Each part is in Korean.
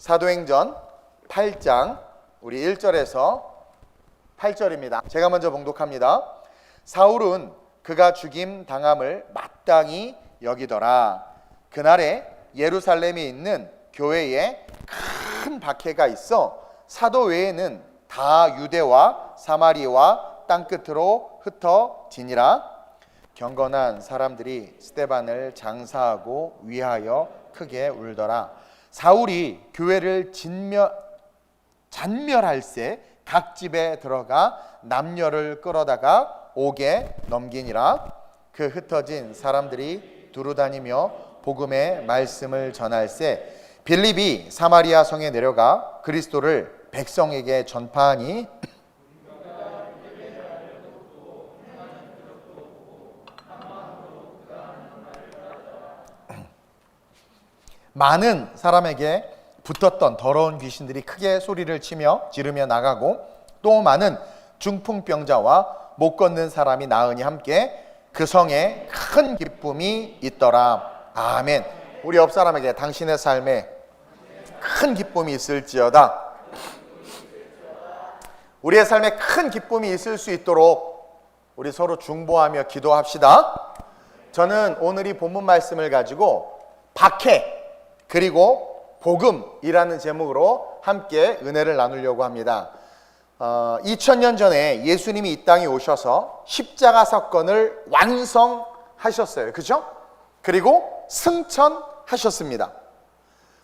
사도행전 8장 우리 1절에서 8절입니다. 제가 먼저 봉독합니다. 사울은 그가 죽임 당함을 마땅히 여기더라. 그날에 예루살렘에 있는 교회에 큰 박해가 있어 사도 외에는 다 유대와 사마리와 땅끝으로 흩어지니라. 경건한 사람들이 스데반을 장사하고 위하여 크게 울더라. 사울이 교회를 잔멸할세 각 집에 들어가 남녀를 끌어다가 옥에 넘기니라. 그 흩어진 사람들이 두루다니며 복음의 말씀을 전할세 빌립이 사마리아 성에 내려가 그리스도를 백성에게 전파하니 많은 사람에게 붙었던 더러운 귀신들이 크게 소리를 치며 지르며 나가고 또 많은 중풍병자와 못 걷는 사람이 나으니 함께 그 성에 큰 기쁨이 있더라. 아멘. 우리 옆 사람에게 당신의 삶에 큰 기쁨이 있을지어다. 우리의 삶에 큰 기쁨이 있을 수 있도록 우리 서로 중보하며 기도합시다. 저는 오늘 이 본문 말씀을 가지고 박해 그리고 복음이라는 제목으로 함께 은혜를 나누려고 합니다. 2000년 전에 예수님이 이 땅에 오셔서 십자가 사건을 완성하셨어요. 그죠? 그리고 승천하셨습니다.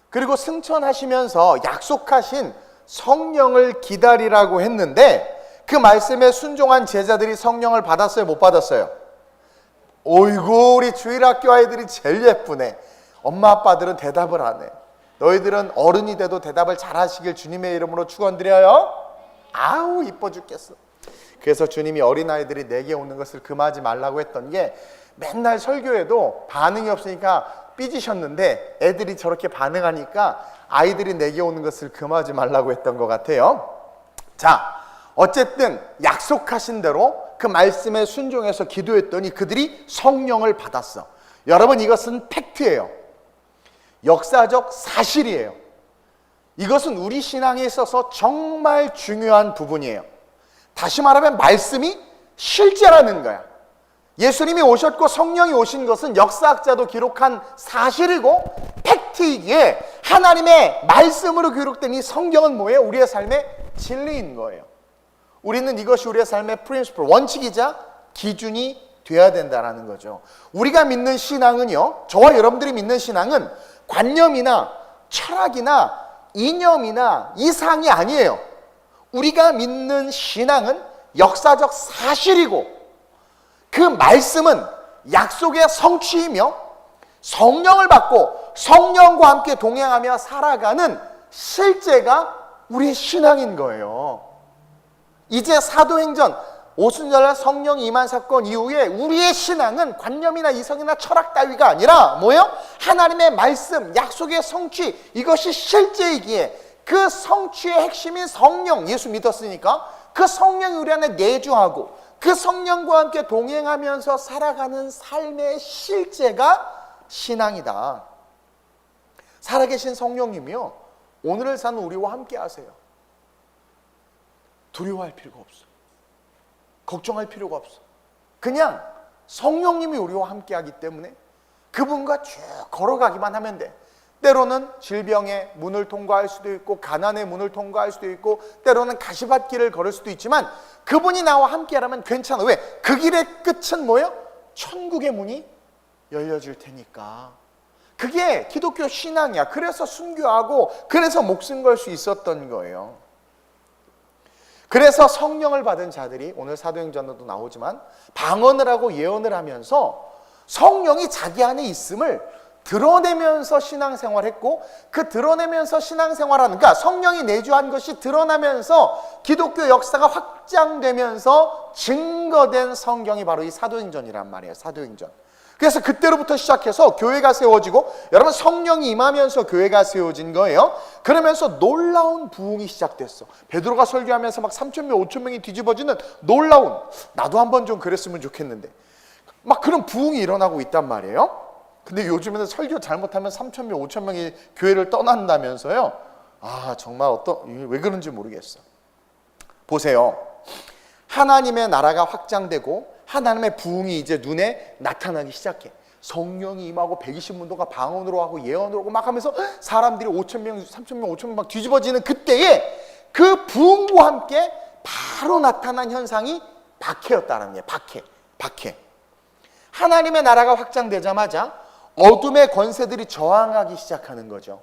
그리고 승천하시면서 약속하신 성령을 기다리라고 했는데 그 말씀에 순종한 제자들이 성령을 받았어요? 못 받았어요? 어이구, 우리 주일학교 아이들이 제일 예쁘네. 엄마 아빠들은 대답을 안 해. 너희들은 어른이 돼도 대답을 잘 하시길 주님의 이름으로 축원드려요. 아우 이뻐 죽겠어. 그래서 주님이 어린아이들이 내게 오는 것을 금하지 말라고 했던 게 맨날 설교에도 반응이 없으니까 삐지셨는데 애들이 저렇게 반응하니까 아이들이 내게 오는 것을 금하지 말라고 했던 것 같아요. 자, 어쨌든 약속하신 대로 그 말씀에 순종해서 기도했더니 그들이 성령을 받았어. 여러분, 이것은 팩트예요. 역사적 사실이에요. 이것은 우리 신앙에 있어서 정말 중요한 부분이에요. 다시 말하면 말씀이 실제라는 거야. 예수님이 오셨고 성령이 오신 것은 역사학자도 기록한 사실이고 팩트이기에 하나님의 말씀으로 기록된 이 성경은 뭐예요? 우리의 삶의 진리인 거예요. 우리는 이것이 우리의 삶의 프린시플, 원칙이자 기준이 돼야 된다는 거죠. 우리가 믿는 신앙은요, 저와 여러분들이 믿는 신앙은 관념이나 철학이나 이념이나 이상이 아니에요. 우리가 믿는 신앙은 역사적 사실이고 그 말씀은 약속의 성취이며 성령을 받고 성령과 함께 동행하며 살아가는 실제가 우리의 신앙인 거예요. 이제 사도행전 오순절날 성령 임한 사건 이후에 우리의 신앙은 관념이나 이성이나 철학 따위가 아니라 뭐예요? 하나님의 말씀, 약속의 성취, 이것이 실제이기에 그 성취의 핵심인 성령, 예수 믿었으니까 그 성령이 우리 안에 내주하고 그 성령과 함께 동행하면서 살아가는 삶의 실제가 신앙이다. 살아계신 성령님이요, 오늘을 사는 우리와 함께 하세요. 두려워할 필요가 없어. 걱정할 필요가 없어. 그냥 성령님이 우리와 함께 하기 때문에 그분과 쭉 걸어가기만 하면 돼. 때로는 질병의 문을 통과할 수도 있고 가난의 문을 통과할 수도 있고 때로는 가시밭길을 걸을 수도 있지만 그분이 나와 함께 하라면 괜찮아. 왜? 그 길의 끝은 뭐예요? 천국의 문이 열려질 테니까. 그게 기독교 신앙이야. 그래서 순교하고 그래서 목숨 걸 수 있었던 거예요. 그래서 성령을 받은 자들이 오늘 사도행전에도 나오지만 방언을 하고 예언을 하면서 성령이 자기 안에 있음을 드러내면서 신앙생활했고 그 드러내면서 신앙생활하는, 그러니까 성령이 내주한 것이 드러나면서 기독교 역사가 확장되면서 증거된 성경이 바로 이 사도행전이란 말이에요. 사도행전. 그래서 그때로부터 시작해서 교회가 세워지고, 여러분 성령이 임하면서 교회가 세워진 거예요. 그러면서 놀라운 부흥이 시작됐어. 베드로가 설교하면서 막 3,000명 5,000명이 뒤집어지는 놀라운, 나도 한번 좀 그랬으면 좋겠는데 막 그런 부흥이 일어나고 있단 말이에요. 근데 요즘에는 설교 잘못하면 3,000명 5,000명이 교회를 떠난다면서요. 정말 왜 그런지 모르겠어. 보세요. 하나님의 나라가 확장되고 하나님의 부흥이 이제 눈에 나타나기 시작해. 성령이 임하고 120문도가 방언으로 하고 예언으로 하고 막 하면서 사람들이 5,000명, 3,000명, 5,000명 막 뒤집어지는 그때에 그 부흥과 함께 바로 나타난 현상이 박해였다는 게 박해. 하나님의 나라가 확장되자마자 어둠의 권세들이 저항하기 시작하는 거죠.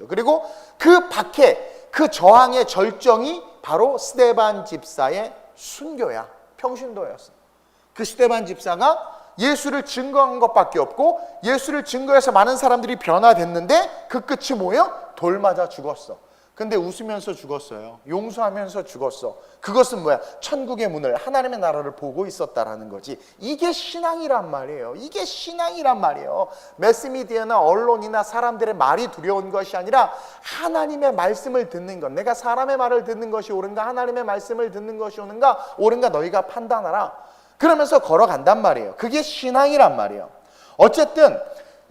그리고 그 박해, 그 저항의 절정이 바로 스데반 집사의 순교야. 평신도였어. 그 스데반 집사가 예수를 증거한 것밖에 없고 예수를 증거해서 많은 사람들이 변화됐는데 그 끝이 뭐예요? 돌 맞아 죽었어. 근데 웃으면서 죽었어요. 용서하면서 죽었어. 그것은 뭐야? 천국의 문을, 하나님의 나라를 보고 있었다라는 거지. 이게 신앙이란 말이에요. 매스미디어나 언론이나 사람들의 말이 두려운 것이 아니라 하나님의 말씀을 듣는 것. 내가 사람의 말을 듣는 것이 옳은가, 하나님의 말씀을 듣는 것이 옳은가 너희가 판단하라. 그러면서 걸어간단 말이에요. 그게 신앙이란 말이에요. 어쨌든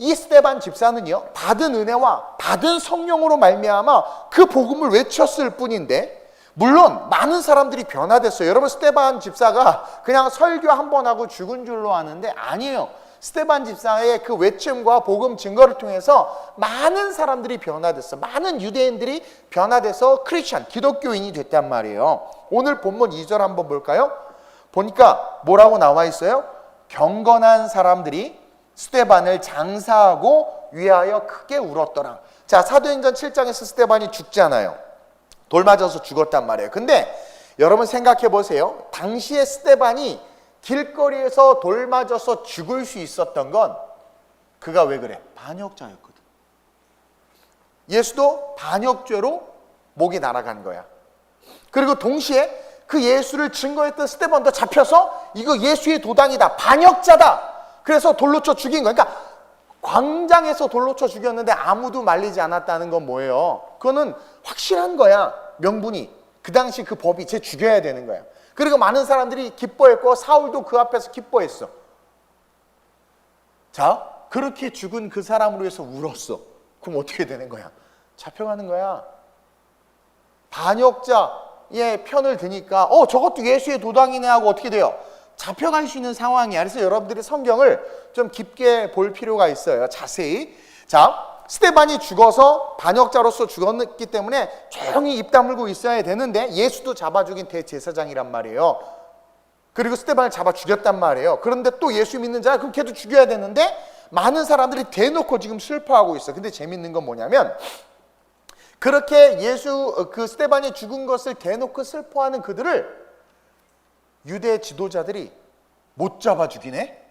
이 스데반 집사는요, 받은 은혜와 받은 성령으로 말미암아 그 복음을 외쳤을 뿐인데, 물론 많은 사람들이 변화됐어요. 여러분, 스데반 집사가 그냥 설교 한 번 하고 죽은 줄로 아는데 아니에요. 스데반 집사의 그 외침과 복음 증거를 통해서 많은 사람들이 변화됐어. 많은 유대인들이 변화돼서 크리스천, 기독교인이 됐단 말이에요. 오늘 본문 2절 한번 볼까요? 보니까 뭐라고 나와 있어요? 경건한 사람들이 스데반을 장사하고 위하여 크게 울었더라. 자, 사도행전 7장에서 스데반이 죽잖아요. 돌 맞아서 죽었단 말이에요. 근데 여러분 생각해 보세요. 당시에 스데반이 길거리에서 돌 맞아서 죽을 수 있었던 건 그가 왜 그래? 반역자였거든. 예수도 반역죄로 목이 날아간 거야. 그리고 동시에 그 예수를 증거했던 스데반도 잡혀서 이거 예수의 도당이다, 반역자다. 그래서 돌로 쳐 죽인 거야. 그러니까 광장에서 돌로 쳐 죽였는데 아무도 말리지 않았다는 건 뭐예요? 그거는 확실한 거야. 명분이. 그 당시 그 법이 쟤 죽여야 되는 거야. 그리고 많은 사람들이 기뻐했고 사울도 그 앞에서 기뻐했어. 자, 그렇게 죽은 그 사람으로 해서 울었어. 그럼 어떻게 되는 거야? 잡혀가는 거야. 반역자의 편을 드니까 저것도 예수의 도당이네 하고 어떻게 돼요? 잡혀갈 수 있는 상황이야. 그래서 여러분들이 성경을 좀 깊게 볼 필요가 있어요. 자세히. 자, 스데반이 죽어서 반역자로서 죽었기 때문에 조용히 입 다물고 있어야 되는데 예수도 잡아 죽인 대제사장이란 말이에요. 그리고 스데반을 잡아 죽였단 말이에요. 그런데 또 예수 믿는 자야, 그럼 걔도 죽여야 되는데 많은 사람들이 대놓고 지금 슬퍼하고 있어. 근데 재밌는 건 뭐냐면 그렇게 그 스데반이 죽은 것을 대놓고 슬퍼하는 그들을 유대 지도자들이 못 잡아 죽이네?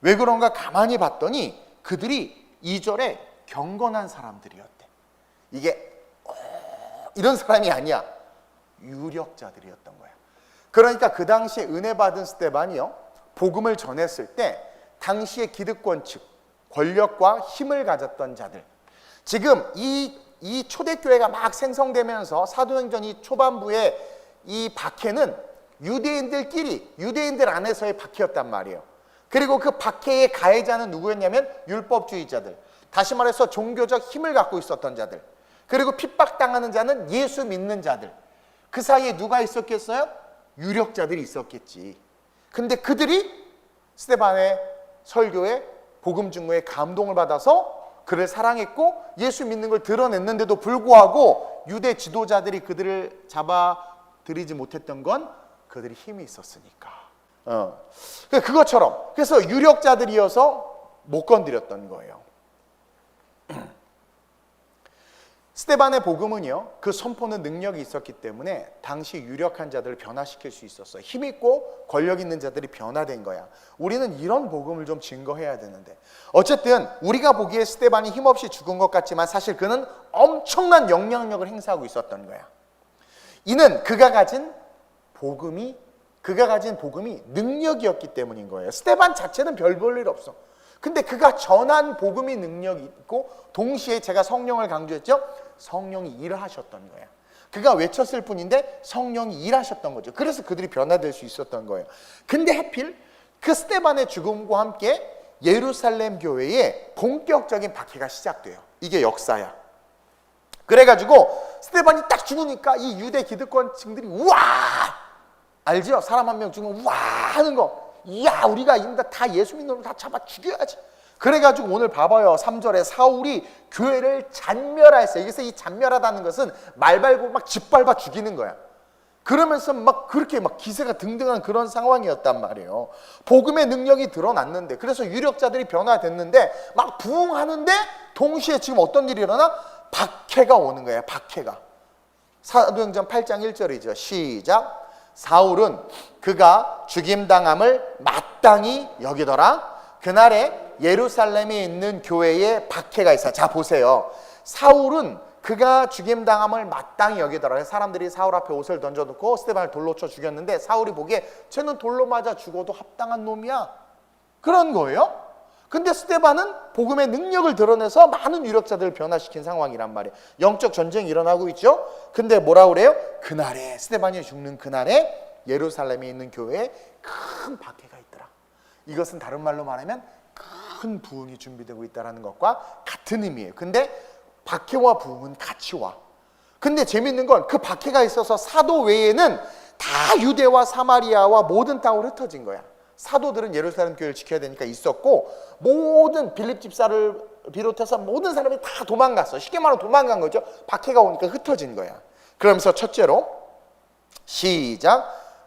왜 그런가 가만히 봤더니 그들이 2절에 경건한 사람들이었대. 이게 이런 사람이 아니야. 유력자들이었던 거야. 그러니까 그 당시에 은혜 받은 스데반이요, 복음을 전했을 때 당시의 기득권 측, 권력과 힘을 가졌던 자들, 지금 이 초대교회가 막 생성되면서 사도행전 이 초반부에 이 박해는 유대인들 안에서의 박해였단 말이에요. 그리고 그 박해의 가해자는 누구였냐면 율법주의자들, 다시 말해서 종교적 힘을 갖고 있었던 자들, 그리고 핍박당하는 자는 예수 믿는 자들. 그 사이에 누가 있었겠어요? 유력자들이 있었겠지. 근데 그들이 스데반의 설교에, 복음 증거에 감동을 받아서 그를 사랑했고 예수 믿는 걸 드러냈는데도 불구하고 유대 지도자들이 그들을 잡아들이지 못했던 건 그들이 힘이 있었으니까. 그것처럼 그래서 유력자들이어서 못 건드렸던 거예요. 스데반의 복음은요, 그 선포는 능력이 있었기 때문에 당시 유력한 자들을 변화시킬 수 있었어요. 힘 있고 권력 있는 자들이 변화된 거야. 우리는 이런 복음을 좀 증거해야 되는데, 어쨌든 우리가 보기에 스데반이 힘없이 죽은 것 같지만 사실 그는 엄청난 영향력을 행사하고 있었던 거야. 이는 그가 가진 복음이 능력이었기 때문인 거예요. 스데반 자체는 별 볼 일 없어. 근데 그가 전한 복음이 능력이 있고 동시에 제가 성령을 강조했죠. 성령이 일을 하셨던 거야. 그가 외쳤을 뿐인데 성령이 일하셨던 거죠. 그래서 그들이 변화될 수 있었던 거예요. 근데 하필 그 스데반의 죽음과 함께 예루살렘 교회에 본격적인 박해가 시작돼요. 이게 역사야. 그래가지고 스데반이 딱 죽으니까 이 유대 기득권층들이 우와, 알죠? 사람 한 명 죽으면 우와 하는 거. 이야, 우리가 다 예수 믿는 놈을 다 잡아 죽여야지. 그래가지고 오늘 봐봐요. 3절에 사울이 교회를 잔멸하였어요. 여기서 이 잔멸하다는 것은 말 발고 막 짓밟아 죽이는 거야. 그러면서 막 그렇게 막 기세가 등등한 그런 상황이었단 말이에요. 복음의 능력이 드러났는데, 그래서 유력자들이 변화됐는데 막 부흥하는데 동시에 지금 어떤 일이 일어나? 박해가 오는 거예요. 박해가. 사도행전 8장 1절이죠. 시작. 사울은 그가 죽임당함을 마땅히 여기더라. 그날에 예루살렘에 있는 교회에 박해가 있어. 자, 보세요. 사울은 그가 죽임당함을 마땅히 여기더라. 사람들이 사울 앞에 옷을 던져놓고 스데반을 돌로 쳐 죽였는데 사울이 보기에 쟤는 돌로 맞아 죽어도 합당한 놈이야, 그런 거예요. 근데 스데반은 복음의 능력을 드러내서 많은 유력자들을 변화시킨 상황이란 말이에요. 영적 전쟁이 일어나고 있죠. 근데 뭐라 그래요? 그날에, 스데반이 죽는 그날에 예루살렘에 있는 교회에 큰 박해가 있더라. 이것은 다른 말로 말하면 큰 부흥이 준비되고 있다는 것과 같은 의미예요. 근데 박해와 부흥은 같이 와. 근데 재밌는 건 그 박해가 있어서 사도 외에는 다 유대와 사마리아와 모든 땅으로 흩어진 거야. 사도들은 예루살렘 교회를 지켜야 되니까 있었고, 모든 빌립 집사를 비롯해서 모든 사람이 다 도망갔어. 쉽게 말하면 도망간 거죠. 박해가 오니까 흩어진 거야. 그러면서 첫째로 시작.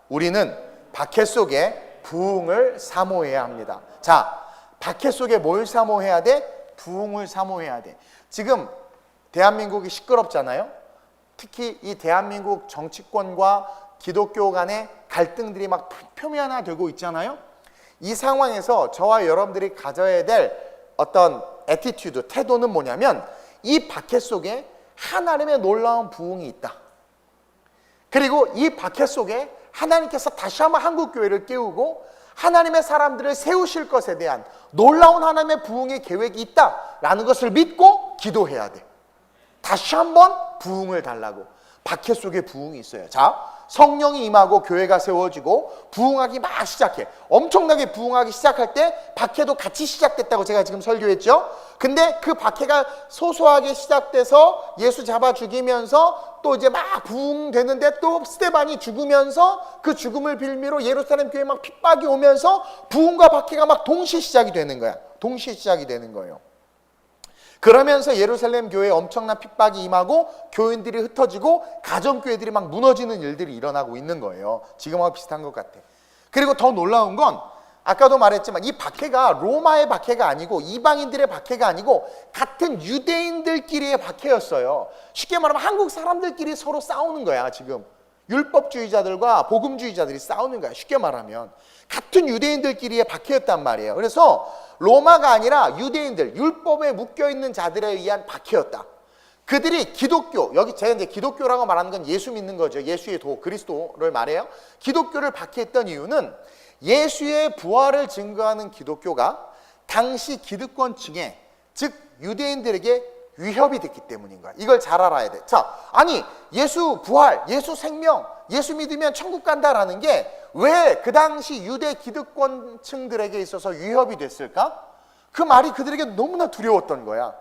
우리는 박해 속에 부흥을 사모해야 합니다. 자, 박해 속에 뭘 사모해야 돼? 부흥을 사모해야 돼. 지금 대한민국이 시끄럽잖아요. 특히 이 대한민국 정치권과 기독교 간의 갈등들이 막 표면화되고 있잖아요. 이 상황에서 저와 여러분들이 가져야 될 어떤 애티튜드, 태도는 뭐냐면 이 박해 속에 하나님의 놀라운 부흥이 있다. 그리고 이 박해 속에 하나님께서 다시 한번 한국교회를 깨우고 하나님의 사람들을 세우실 것에 대한 놀라운 하나님의 부흥의 계획이 있다라는 것을 믿고 기도해야 돼. 다시 한번 부흥을 달라고. 박해 속에 부흥이 있어요. 자, 성령이 임하고 교회가 세워지고 부흥하기 막 시작해. 엄청나게 부흥하기 시작할 때 박해도 같이 시작됐다고 제가 지금 설교했죠. 근데 그 박해가 소소하게 시작돼서 예수 잡아 죽이면서 또 이제 막 부흥되는데 또 스데반이 죽으면서 그 죽음을 빌미로 예루살렘 교회에 막 핍박이 오면서 부흥과 박해가 막 동시에 시작이 되는 거야. 동시에 시작이 되는 거예요. 그러면서 예루살렘 교회에 엄청난 핍박이 임하고 교인들이 흩어지고 가정교회들이 막 무너지는 일들이 일어나고 있는 거예요. 지금하고 비슷한 것 같아. 그리고 더 놀라운 건 아까도 말했지만 이 박해가 로마의 박해가 아니고 이방인들의 박해가 아니고 같은 유대인들끼리의 박해였어요. 쉽게 말하면 한국 사람들끼리 서로 싸우는 거야. 지금 율법주의자들과 복음주의자들이 싸우는 거야. 쉽게 말하면 같은 유대인들끼리의 박해였단 말이에요. 그래서 로마가 아니라 유대인들, 율법에 묶여있는 자들에 의한 박해였다. 그들이 기독교, 여기 제가 이제 기독교라고 말하는 건 예수 믿는 거죠. 예수의 도, 그리스도를 말해요. 기독교를 박해했던 이유는 예수의 부활을 증거하는 기독교가 당시 기득권층에, 즉 유대인들에게 위협이 됐기 때문인 거야. 이걸 잘 알아야 돼. 자, 아니 예수 부활, 예수 생명, 예수 믿으면 천국 간다라는 게 왜 그 당시 유대 기득권층들에게 있어서 위협이 됐을까? 그 말이 그들에게 너무나 두려웠던 거야.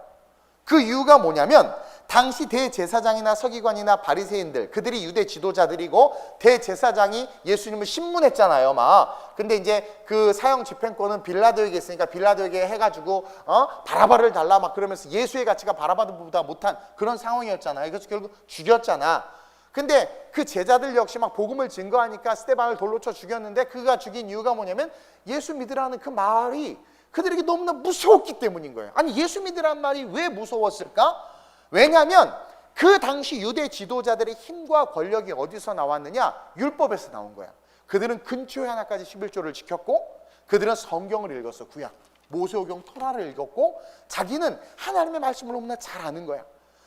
그 이유가 뭐냐면 당시 대제사장이나 서기관이나 바리새인들, 그들이 유대 지도자들이고 대제사장이 예수님을 신문했잖아요, 막. 근데 이제 그 사형 집행권은 빌라도에게 있으니까 빌라도에게 해가지고 바라바를 달라 막 그러면서 예수의 가치가 바라바보다 못한 그런 상황이었잖아요. 그래서 결국 죽였잖아. 근데 그 제자들 역시 막 복음을 증거하니까 스데반을 돌로 쳐 죽였는데 그가 죽인 이유가 뭐냐면 예수 믿으라는 그 말이 그들에게 너무나 무서웠기 때문인 거예요. 아니 예수 믿으라는 말이 왜 무서웠을까? 왜냐하면 그 당시 유대 지도자들의 힘과 권력이 어디서 나왔느냐? 율법에서 나온 거야. 그들은 근초에 하나까지 11조를 지켰고 그들은 성경을 읽었어. 구약 모세오경 토라를 읽었고 자기는 하나님의 말씀을 너무나 잘 아는 거야.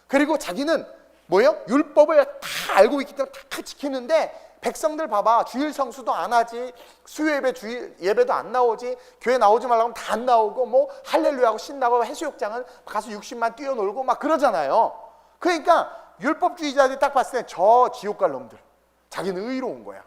그리고 자기는 뭐예요? 율법을 다 알고 있기 때문에 다 지키는데 백성들 봐봐. 주일 성수도 안 하지. 수요예배 주일 예배도 안 나오지. 교회 나오지 말라고 하면 다 안 나오고 뭐 할렐루야하고 신나고 해수욕장은 가서 60만 뛰어놀고 막 그러잖아요. 그러니까 율법주의자들이 딱 봤을 때 저 지옥 갈 놈들. 자기는 의로운 거야.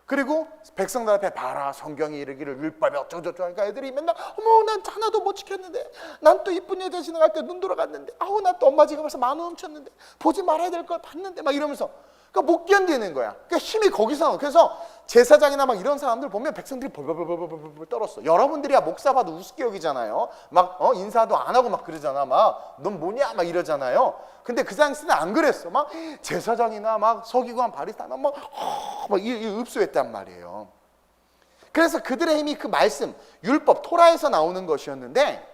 그리고 백성들 앞에 봐라, 성경이 이르기를 율법이 어쩌고저쩌고 하니까 애들이 맨날 어머 난 하나도 못 지켰는데, 난 또 이쁜 여자 지나갈 때 눈 돌아갔는데, 아우 난 또 엄마 집에 가서 10,000원 훔쳤는데, 보지 말아야 될 걸 봤는데, 막 이러면서 그러니까 못 견디는 거야. 그러니까 힘이 거기서 나와. 그래서 제사장이나 막 이런 사람들 보면 백성들이 벌벌벌벌벌 떨었어. 여러분들이야 목사 봐도 우습게 여기잖아요. 막 인사도 안 하고 막 그러잖아. 막 넌 뭐냐 막 이러잖아요. 근데 그 당시는 안 그랬어. 막 제사장이나 막 서기관 바리새나 막 읍수했단 말이에요. 그래서 그들의 힘이 그 말씀, 율법, 토라에서 나오는 것이었는데,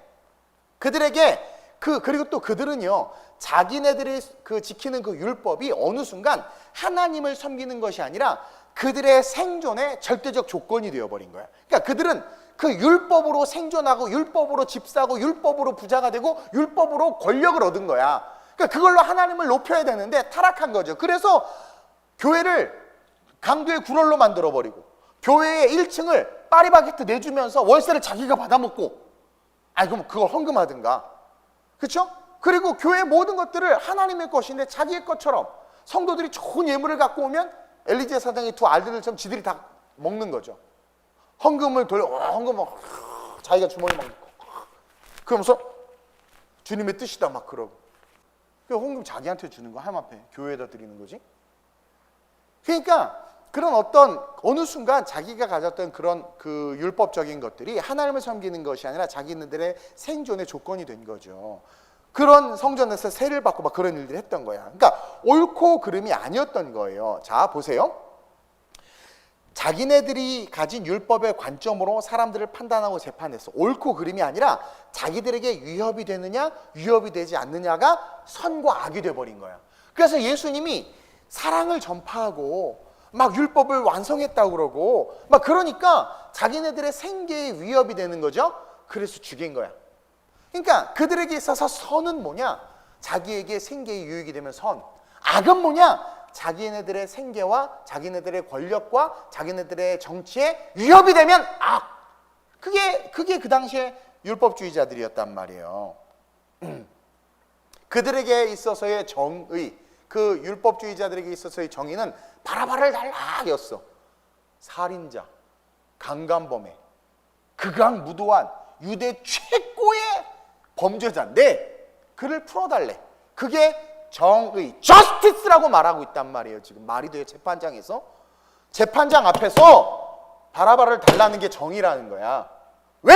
그들에게 그리고 또 그들은요, 자기네들이 지키는 그 율법이 어느 순간 하나님을 섬기는 것이 아니라 그들의 생존의 절대적 조건이 되어버린 거야. 그러니까 그들은 그 율법으로 생존하고, 율법으로 집 사고, 율법으로 부자가 되고, 율법으로 권력을 얻은 거야. 그러니까 그걸로 하나님을 높여야 되는데 타락한 거죠. 그래서 교회를 강도의 굴월로 만들어버리고, 교회의 1층을 파리바게트 내주면서 월세를 자기가 받아먹고, 그럼 그걸 헌금하든가. 그렇죠? 그리고 교회의 모든 것들을 하나님의 것인데 자기의 것처럼, 성도들이 좋은 예물을 갖고 오면 엘리제 사장이 두 알들처럼 지들이 다 먹는 거죠. 헌금을 헌금 막 자기가 주머니 막 넣고, 그러면서 주님의 뜻이다 막 그러고. 헌금 자기한테 주는 거, 하나님 앞에 교회에다 드리는 거지. 그러니까 그런 어느 순간 자기가 가졌던 그런 그 율법적인 것들이 하나님을 섬기는 것이 아니라 자기네들의 생존의 조건이 된 거죠. 그런 성전에서 세를 받고 막 그런 일들을 했던 거야. 그러니까 옳고 그름이 아니었던 거예요. 자, 보세요. 자기네들이 가진 율법의 관점으로 사람들을 판단하고 재판했어. 옳고 그름이 아니라 자기들에게 위협이 되느냐 위협이 되지 않느냐가 선과 악이 돼버린 거야. 그래서 예수님이 사랑을 전파하고 막 율법을 완성했다고 그러고 막 그러니까 자기네들의 생계에 위협이 되는 거죠. 그래서 죽인 거야. 그러니까 그들에게 있어서 선은 뭐냐? 자기에게 생계에 유익이 되면 선. 악은 뭐냐? 자기네들의 생계와 자기네들의 권력과 자기네들의 정치에 위협이 되면 악. 그게 그 당시에 율법주의자들이었단 말이에요. 그들에게 있어서의 정의, 그 율법주의자들에게 있어서의 정의는 바라바를 달락이었어. 살인자, 강간범죄, 극악무도한 유대 최고의 범죄자인데 그를 풀어달래. 그게 정의, 저스티스라고 말하고 있단 말이에요. 지금 말이 돼요. 재판장에서. 재판장 앞에서 바라바를 달라는 게 정의라는 거야. 왜?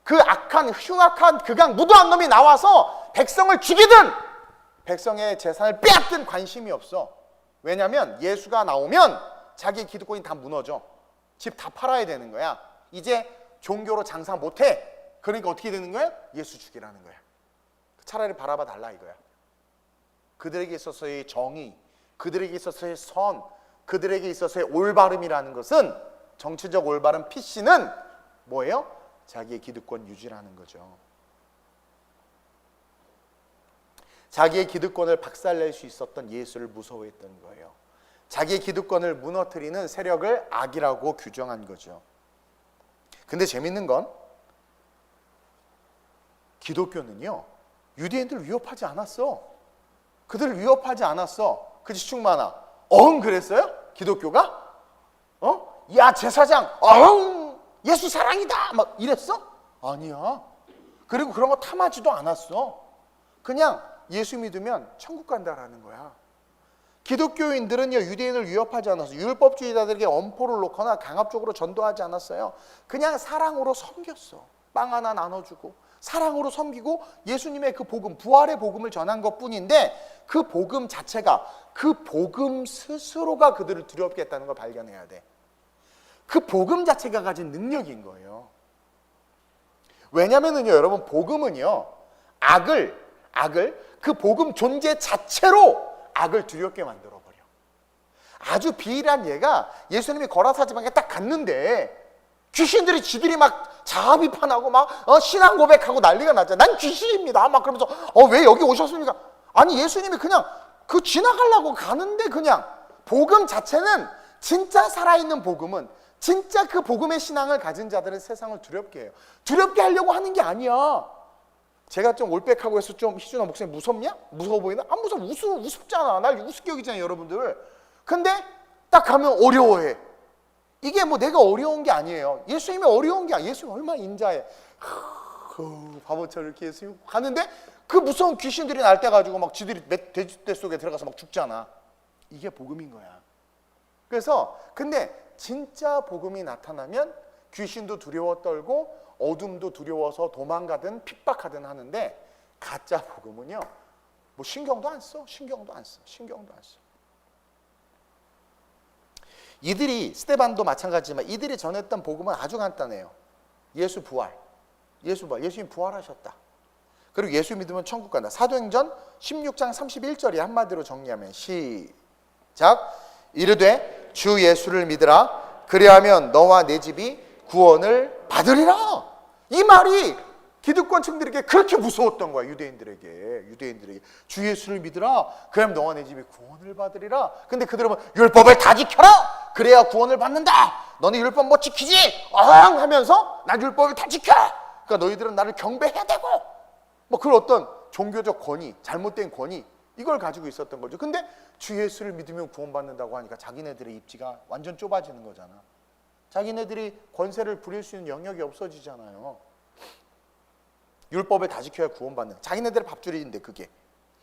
그 악한, 흉악한, 극악무도한 놈이 나와서 백성을 죽이든 백성의 재산을 빼앗든 관심이 없어. 왜냐면 예수가 나오면 자기 기득권이 다 무너져. 집 다 팔아야 되는 거야. 이제 종교로 장사 못해. 그러니까 어떻게 되는 거야? 예수 죽이라는 거야. 차라리 바라봐 달라 이거야. 그들에게 있어서의 정의, 그들에게 있어서의 선, 그들에게 있어서의 올바름이라는 것은, 정치적 올바름 PC는 뭐예요? 자기의 기득권 유지라는 거죠. 자기의 기득권을 박살낼 수 있었던 예수를 무서워했던 거예요. 자기의 기득권을 무너뜨리는 세력을 악이라고 규정한 거죠. 근데 재밌는 건 기독교는요, 유대인들을 위협하지 않았어. 그들을 위협하지 않았어. 그치, 충만아? 그랬어요? 기독교가? 야, 제사장, 예수 사랑이다! 막 이랬어? 아니야. 그리고 그런 거 탐하지도 않았어. 그냥 예수 믿으면 천국 간다라는 거야. 기독교인들은요, 유대인을 위협하지 않았어요. 율법주의자들에게 엄포를 놓거나 강압적으로 전도하지 않았어요. 그냥 사랑으로 섬겼어. 빵 하나 나눠주고 사랑으로 섬기고 예수님의 그 복음, 부활의 복음을 전한 것뿐인데, 그 복음 자체가, 그 복음 스스로가 그들을 두렵게 했다는 걸 발견해야 돼. 그 복음 자체가 가진 능력인 거예요. 왜냐면은요, 여러분, 복음은요, 악을 그 복음 존재 자체로 악을 두렵게 만들어버려. 아주 비일한 예가, 예수님이 거라사지방에 딱 갔는데 귀신들이 지들이 막 자아 비판하고 막 신앙 고백하고 난리가 났잖아. 난 귀신입니다. 막 그러면서 왜 여기 오셨습니까? 아니, 예수님이 그냥 그 지나가려고 가는데, 그냥 복음 자체는, 진짜 살아있는 복음은, 진짜 그 복음의 신앙을 가진 자들은 세상을 두렵게 해요. 두렵게 하려고 하는 게 아니야. 제가 좀 올백하고 해서 좀, 희준아 목사님 무섭냐? 무서워 보이나? 안 무서워. 우습잖아. 날 우습게 여기잖아요, 여러분들. 근데 딱 가면 어려워해. 이게 뭐 내가 어려운 게 아니에요. 예수님이 어려운 게 아니에요. 예수님 얼마나 인자해. 바보처럼 이렇게 예수님 가는데 그 무서운 귀신들이 날 때 가지고 막 지들이 돼지떼 속에 들어가서 막 죽잖아. 이게 복음인 거야. 그래서 근데 진짜 복음이 나타나면 귀신도 두려워 떨고 어둠도 두려워서 도망가든 핍박하든 하는데, 가짜 복음은요 뭐 신경도 안 써. 이들이, 스데반도 마찬가지지만 이들이 전했던 복음은 아주 간단해요. 예수 부활. 예수님 부활하셨다. 그리고 예수 믿으면 천국 간다. 사도행전 16장 31절이 한마디로 정리하면 시작. 이르되 주 예수를 믿으라. 그리하면 너와 내 집이 구원을 받으리라. 이 말이 기득권층들에게 그렇게 무서웠던 거야. 유대인들에게 주 예수를 믿으라. 그러면 너와 내 집이 구원을 받으리라. 근데 그들은 율법을 다 지켜라. 그래야 구원을 받는다. 너네 율법 못 지키지? 하면서 나 율법을 다 지켜. 그러니까 너희들은 나를 경배해야 되고, 뭐 그런 어떤 종교적 권위, 잘못된 권위, 이걸 가지고 있었던 거죠. 근데 주 예수를 믿으면 구원받는다고 하니까 자기네들의 입지가 완전 좁아지는 거잖아. 자기네들이 권세를 부릴 수 있는 영역이 없어지잖아요. 율법을 다 지켜야 구원받는, 자기네들의 밥줄인데 그게.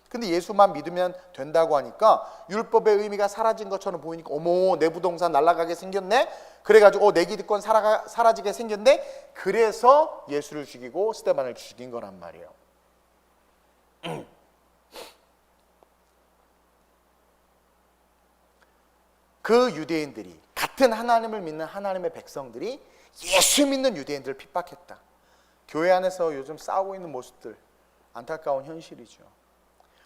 근데 예수만 믿으면 된다고 하니까 율법의 의미가 사라진 것처럼 보이니까 어머 내 부동산 날아가게 생겼네. 그래가지고 내 기득권 사라지게 생겼네. 그래서 예수를 죽이고 스데반을 죽인 거란 말이에요. 그 유대인들이, 같은 하나님을 믿는 하나님의 백성들이 예수 믿는 유대인들을 핍박했다. 교회 안에서 요즘 싸우고 있는 모습들, 안타까운 현실이죠.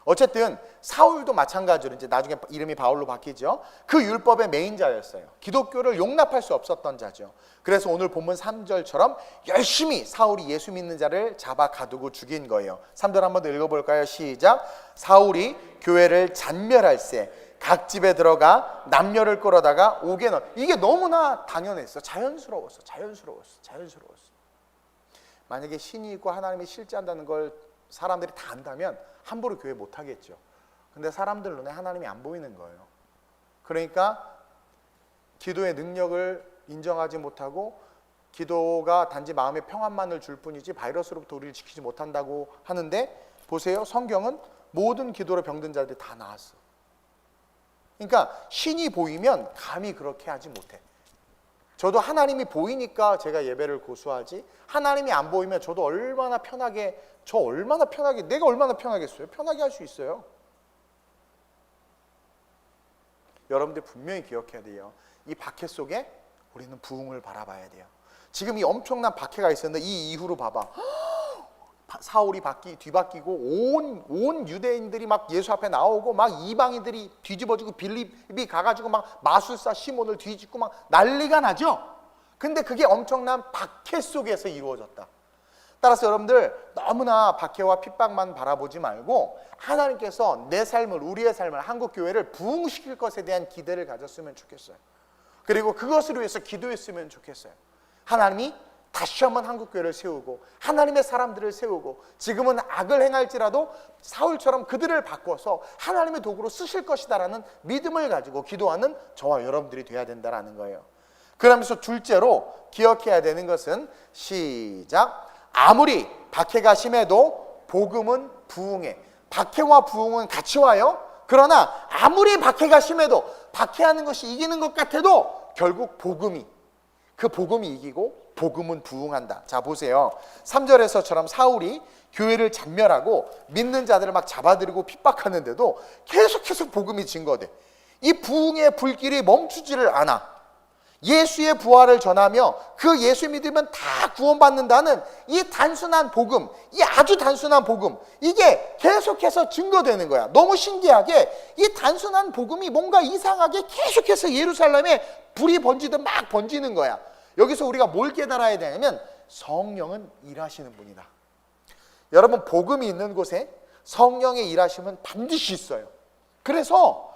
어쨌든 사울도 마찬가지로 이제 나중에 이름이 바울로 바뀌죠. 그 율법의 메인자였어요. 기독교를 용납할 수 없었던 자죠. 그래서 오늘 본문 3절처럼 열심히 사울이 예수 믿는 자를 잡아 가두고 죽인 거예요. 3절 한번 더 읽어볼까요? 시작. 사울이 교회를 잔멸할세 각 집에 들어가 남녀를 끌어다가 옥에 넣어. 이게 너무나 당연했어. 자연스러웠어. 만약에 신이 있고 하나님이 실제한다는 걸 사람들이 다 안다면 함부로 교회 못 하겠죠. 근데 사람들 눈에 하나님이 안 보이는 거예요. 그러니까 기도의 능력을 인정하지 못하고 기도가 단지 마음의 평안만을 줄 뿐이지 바이러스로부터 우리를 지키지 못한다고 하는데, 보세요. 성경은 모든 기도로 병든 자들이 다 나았어. 그러니까 신이 보이면 감히 그렇게 하지 못해. 저도 하나님이 보이니까 제가 예배를 고수하지, 하나님이 안 보이면 저도 얼마나 편하게, 내가 얼마나 편하겠어요? 편하게 할 수 있어요. 여러분들 분명히 기억해야 돼요. 이 박해 속에 우리는 부흥을 바라봐야 돼요. 지금 이 엄청난 박해가 있었는데 이 이후로 봐봐. 사울이 뒤바뀌고 온 유대인들이 막 예수 앞에 나오고 막 이방인들이 뒤집어지고 빌립이 가가지고 막 마술사 시몬을 뒤집고 막 난리가 나죠. 근데 그게 엄청난 박해 속에서 이루어졌다. 따라서 여러분들 너무나 박해와 핍박만 바라보지 말고 하나님께서 내 삶을, 우리의 삶을, 한국교회를 부흥시킬 것에 대한 기대를 가졌으면 좋겠어요. 그리고 그것을 위해서 기도했으면 좋겠어요. 하나님이 다시 한번 한국교회를 세우고 하나님의 사람들을 세우고 지금은 악을 행할지라도 사울처럼 그들을 바꿔서 하나님의 도구로 쓰실 것이다라는 믿음을 가지고 기도하는 저와 여러분들이 돼야 된다는 거예요. 그러면서 둘째로 기억해야 되는 것은 시작. 아무리 박해가 심해도 복음은 부흥해. 박해와 부흥은 같이 와요. 그러나 아무리 박해가 심해도, 박해하는 것이 이기는 것 같아도 결국 복음이 이기고 복음은 부흥한다. 자 보세요. 3절에서처럼 사울이 교회를 잔멸하고 믿는 자들을 막 잡아들이고 핍박하는데도 계속해서 복음이 증거돼. 이 부흥의 불길이 멈추지를 않아. 예수의 부활을 전하며 그 예수 믿으면 다 구원받는다는 이 단순한 복음, 이 아주 단순한 복음, 이게 계속해서 증거되는 거야. 너무 신기하게 이 단순한 복음이 뭔가 이상하게 계속해서 예루살렘에 불이 번지듯 막 번지는 거야. 여기서 우리가 뭘 깨달아야 되냐면 성령은 일하시는 분이다. 여러분, 복음이 있는 곳에 성령의 일하심은 반드시 있어요. 그래서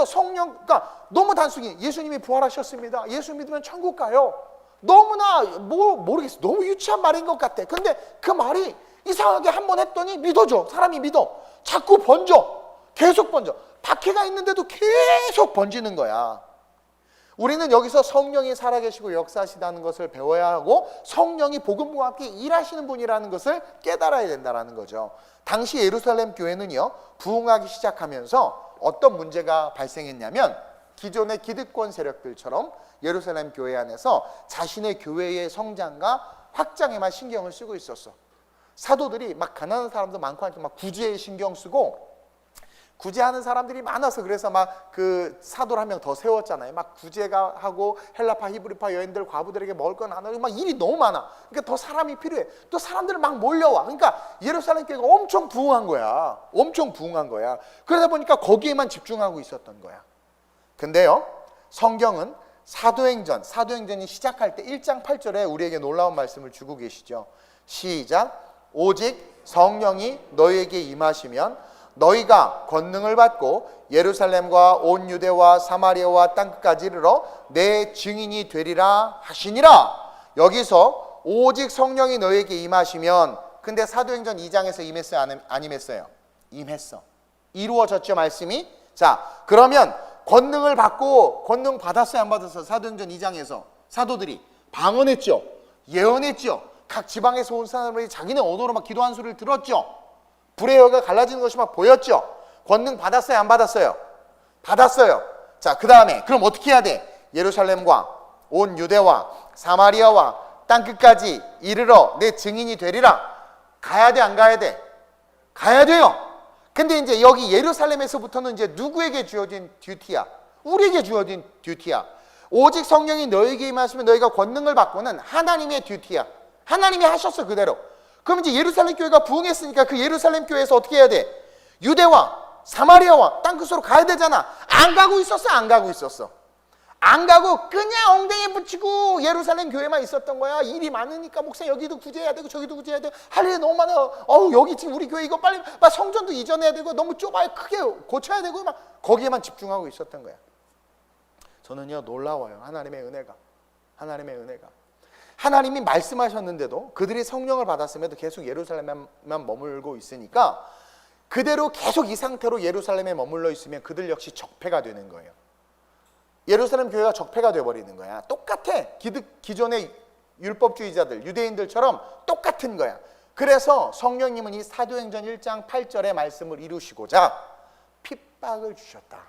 성령가 너무 단순히 예수님이 부활하셨습니다. 예수 믿으면 천국 가요. 너무나 모르겠어. 너무 유치한 말인 것 같아. 근데 그 말이 이상하게 한 번 했더니 믿어져. 사람이 믿어. 자꾸 번져. 계속 번져. 박해가 있는데도 계속 번지는 거야. 우리는 여기서 성령이 살아계시고 역사하시다는 것을 배워야 하고 성령이 복음과 함께 일하시는 분이라는 것을 깨달아야 된다는 거죠. 당시 예루살렘 교회는요, 부흥하기 시작하면서 어떤 문제가 발생했냐면 기존의 기득권 세력들처럼 예루살렘 교회 안에서 자신의 교회의 성장과 확장에만 신경을 쓰고 있었어. 사도들이 막 가난한 사람도 많고 하니까 막 구제에 신경 쓰고, 구제하는 사람들이 많아서 그래서 막 그 사도를 한 명 더 세웠잖아요. 막 구제가 하고 헬라파 히브리파 여인들 과부들에게 먹을 건 안 하고 막 일이 너무 많아. 그러니까 더 사람이 필요해. 또 사람들이 막 몰려와. 그러니까 예루살렘 교회가 엄청 부흥한 거야. 엄청 부흥한 거야. 그러다 보니까 거기에만 집중하고 있었던 거야. 근데요, 성경은 사도행전이 시작할 때 1장 8절에 우리에게 놀라운 말씀을 주고 계시죠. 시작. 오직 성령이 너희에게 임하시면 너희가 권능을 받고 예루살렘과 온 유대와 사마리아와 땅끝까지 이르러 내 증인이 되리라 하시니라. 여기서 오직 성령이 너희에게 임하시면, 근데 사도행전 2장에서 임했어요? 안 임했어요? 임했어. 이루어졌죠, 말씀이? 자, 그러면 권능을 받고, 권능 받았어요, 안 받았어요? 사도행전 2장에서 사도들이 방언했죠, 예언했죠. 각 지방에서 온 사람들이 자기네 언어로 막 기도한 소리를 들었죠. 불의 여가 갈라지는 것이 막 보였죠. 권능 받았어요, 안 받았어요? 받았어요. 자, 그 다음에 그럼 어떻게 해야 돼? 예루살렘과 온 유대와 사마리아와 땅끝까지 이르러 내 증인이 되리라. 가야 돼, 안 가야 돼? 가야 돼요. 근데 이제 여기 예루살렘에서부터는 이제 누구에게 주어진 듀티야? 우리에게 주어진 듀티야. 오직 성령이 너에게 임하시면 너희가 권능을 받고는 하나님의 듀티야. 하나님이 하셨어, 그대로. 그럼 이제 예루살렘 교회가 부흥했으니까 그 예루살렘 교회에서 어떻게 해야 돼? 유대와 사마리아와 땅끝으로 가야 되잖아. 안 가고 있었어, 안 가고 있었어? 안 가고 그냥 엉덩이 붙이고 예루살렘 교회만 있었던 거야. 일이 많으니까 목사 여기도 구제해야 되고 저기도 구제해야 되고 할 일이 너무 많아. 여기 지금 우리 교회 이거 빨리 막 성전도 이전해야 되고 너무 좁아요. 크게 고쳐야 되고 막 거기에만 집중하고 있었던 거야. 저는요, 놀라워요. 하나님의 은혜가. 하나님이 말씀하셨는데도 그들이 성령을 받았음에도 계속 예루살렘에만 머물고 있으니까 그대로 계속 이 상태로 예루살렘에 머물러 있으면 그들 역시 적폐가 되는 거예요. 예루살렘 교회가 적폐가 되어버리는 거야. 똑같아. 기존의 율법주의자들, 유대인들처럼 똑같은 거야. 그래서 성령님은 이 사도행전 1장 8절의 말씀을 이루시고자 핍박을 주셨다.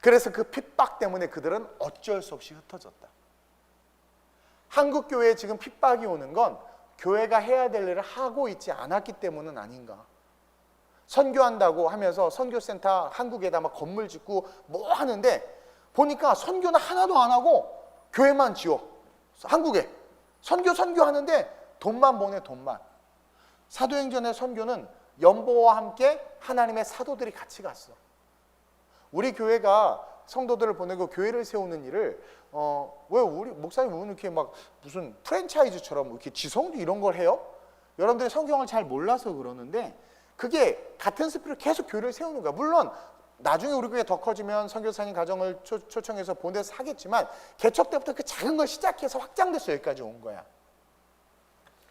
그래서 그 핍박 때문에 그들은 어쩔 수 없이 흩어졌다. 한국 교회에 지금 핍박이 오는 건 교회가 해야 될 일을 하고 있지 않았기 때문은 아닌가. 선교한다고 하면서 선교센터 한국에다 막 건물 짓고 뭐 하는데 보니까 선교는 하나도 안 하고 교회만 지어. 한국에 선교하는데 돈만 보내, 돈만. 사도행전의 선교는 연보와 함께 하나님의 사도들이 같이 갔어. 우리 교회가 성도들을 보내고 교회를 세우는 일을 왜 우리 목사님 왜 이렇게 막 무슨 프랜차이즈처럼 이렇게 지성도 이런 걸 해요? 여러분들이 성경을 잘 몰라서 그러는데 그게 같은 스피릿 계속 교회를 세우는 거야. 물론 나중에 우리 교회 더 커지면 선교사님 가정을 초청해서 보내서 하겠지만 개척 때부터 그 작은 걸 시작해서 확장돼서 여기까지 온 거야.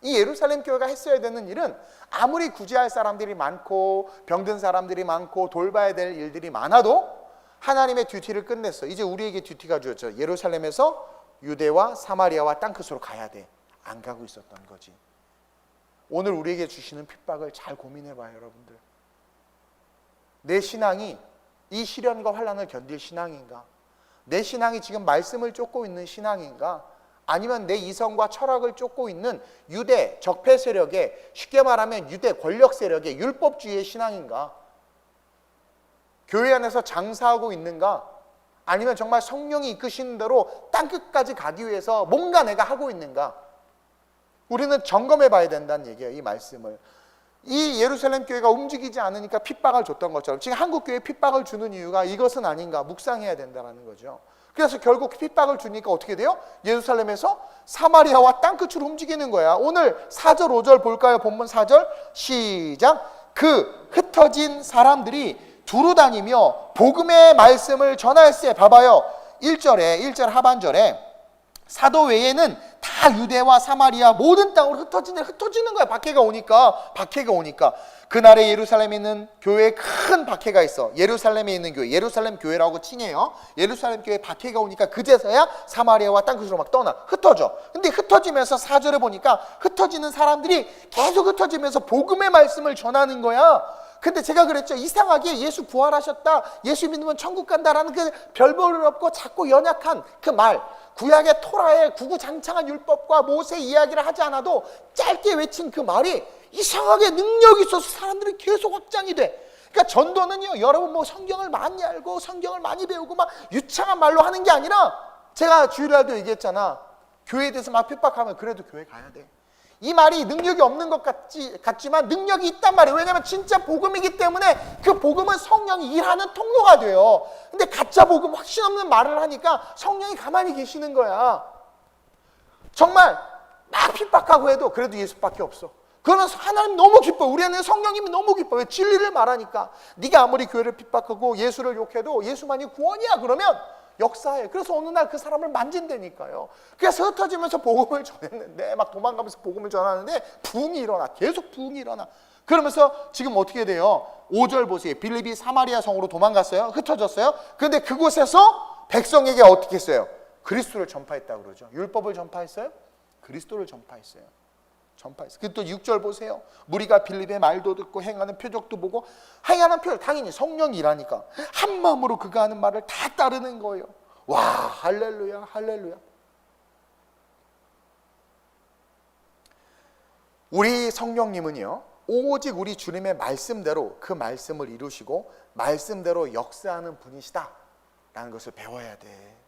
이 예루살렘 교회가 했어야 되는 일은 아무리 구제할 사람들이 많고 병든 사람들이 많고 돌봐야 될 일들이 많아도 하나님의 듀티를 끝냈어. 이제 우리에게 듀티가 주어졌죠. 예루살렘에서 유대와 사마리아와 땅끝으로 가야 돼. 안 가고 있었던 거지. 오늘 우리에게 주시는 핍박을 잘 고민해봐요, 여러분들. 내 신앙이 이 시련과 환난을 견딜 신앙인가? 내 신앙이 지금 말씀을 쫓고 있는 신앙인가? 아니면 내 이성과 철학을 쫓고 있는 유대 적폐 세력의, 쉽게 말하면 유대 권력 세력의 율법주의의 신앙인가? 교회 안에서 장사하고 있는가? 아니면 정말 성령이 이끄시는 대로 땅끝까지 가기 위해서 뭔가 내가 하고 있는가? 우리는 점검해 봐야 된다는 얘기예요, 이 말씀을. 이 예루살렘 교회가 움직이지 않으니까 핍박을 줬던 것처럼 지금 한국 교회에 핍박을 주는 이유가 이것은 아닌가 묵상해야 된다는 거죠. 그래서 결국 핍박을 주니까 어떻게 돼요? 예루살렘에서 사마리아와 땅끝으로 움직이는 거야. 오늘 4절 5절 볼까요? 본문 4절 시작. 그 흩어진 사람들이 두루 다니며 복음의 말씀을 전할세. 봐봐요. 1절 하반절에 사도 외에는 다 유대와 사마리아 모든 땅으로 흩어지는 거야. 박해가 오니까. 그날에 예루살렘에 있는 교회에 큰 박해가 있어. 예루살렘에 있는 교회, 예루살렘 교회라고 칭해요. 예루살렘 교회에 박해가 오니까 그제서야 사마리아와 땅끝으로 막 떠나 흩어져. 근데 흩어지면서 4절에 보니까 흩어지는 사람들이 계속 흩어지면서 복음의 말씀을 전하는 거야. 근데 제가 그랬죠. 이상하게 예수 부활하셨다, 예수 믿으면 천국 간다라는 그 별볼일 없고 작고 연약한 그 말, 구약의 토라의 구구장창한 율법과 모세 이야기를 하지 않아도 짧게 외친 그 말이 이상하게 능력이 있어서 사람들이 계속 확장이 돼. 그러니까 전도는요, 여러분 뭐 성경을 많이 알고 성경을 많이 배우고 막 유창한 말로 하는 게 아니라, 제가 주일날도 얘기했잖아. 교회에 대해서 막 핍박하면 그래도 교회 가야 돼. 이 말이 능력이 없는 것 같지만 능력이 있단 말이에요. 왜냐하면 진짜 복음이기 때문에 그 복음은 성령이 일하는 통로가 돼요. 근데 가짜 복음, 확신 없는 말을 하니까 성령이 가만히 계시는 거야. 정말 막 핍박하고 해도 그래도 예수밖에 없어. 그러면 하나님 너무 기뻐. 우리 안에 성령님이 너무 기뻐. 왜? 진리를 말하니까. 네가 아무리 교회를 핍박하고 예수를 욕해도 예수만이 구원이야 그러면 역사해. 그래서 어느 날 그 사람을 만진다니까요. 그래서 흩어지면서 복음을 전했는데, 막 도망가면서 복음을 전하는데 부흥이 일어나. 계속 부흥이 일어나. 그러면서 지금 어떻게 돼요? 5절 보세요. 빌립이 사마리아 성으로 도망갔어요. 흩어졌어요. 그런데 그곳에서 백성에게 어떻게 했어요? 그리스도를 전파했다고 그러죠. 율법을 전파했어요? 그리스도를 전파했어요. 그리고 또 6절 보세요. 무리가 빌립의 말도 듣고 행하는 표적도 보고, 행하는 표적, 당연히 성령이 일하니까 한 마음으로 그가 하는 말을 다 따르는 거예요. 와, 할렐루야, 할렐루야. 우리 성령님은요, 오직 우리 주님의 말씀대로 그 말씀을 이루시고 말씀대로 역사하는 분이시다 라는 것을 배워야 돼.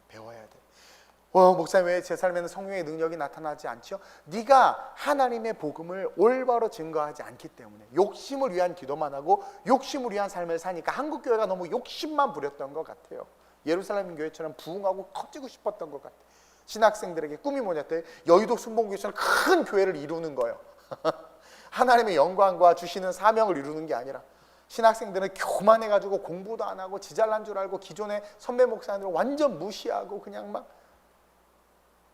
목사님, 왜 제 삶에는 성령의 능력이 나타나지 않죠? 네가 하나님의 복음을 올바로 증거하지 않기 때문에, 욕심을 위한 기도만 하고 욕심을 위한 삶을 사니까 한국교회가 너무 욕심만 부렸던 것 같아요. 예루살렘 교회처럼 부흥하고 커지고 싶었던 것 같아요. 신학생들에게 꿈이 뭐냐대? 여의도 순복음교회처럼 큰 교회를 이루는 거예요. 하나님의 영광과 주시는 사명을 이루는 게 아니라, 신학생들은 교만해가지고 공부도 안 하고 지잘난 줄 알고 기존의 선배 목사님들을 완전 무시하고 그냥 막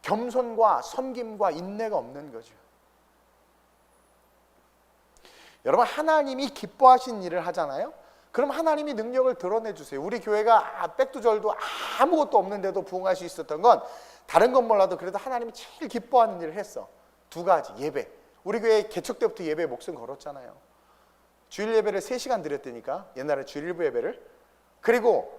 겸손과 섬김과 인내가 없는 거죠. 여러분, 하나님이 기뻐하신 일을 하잖아요. 그럼 하나님이 능력을 드러내 주세요. 우리 교회가 백두절도 아무것도 없는데도 부흥할 수 있었던 건, 다른 건 몰라도 그래도 하나님이 제일 기뻐하는 일을 했어. 두 가지. 예배. 우리 교회 개척 때부터 예배에 목숨 걸었잖아요. 주일 예배를 3시간 드렸다니까. 옛날에 주일부 예배를. 그리고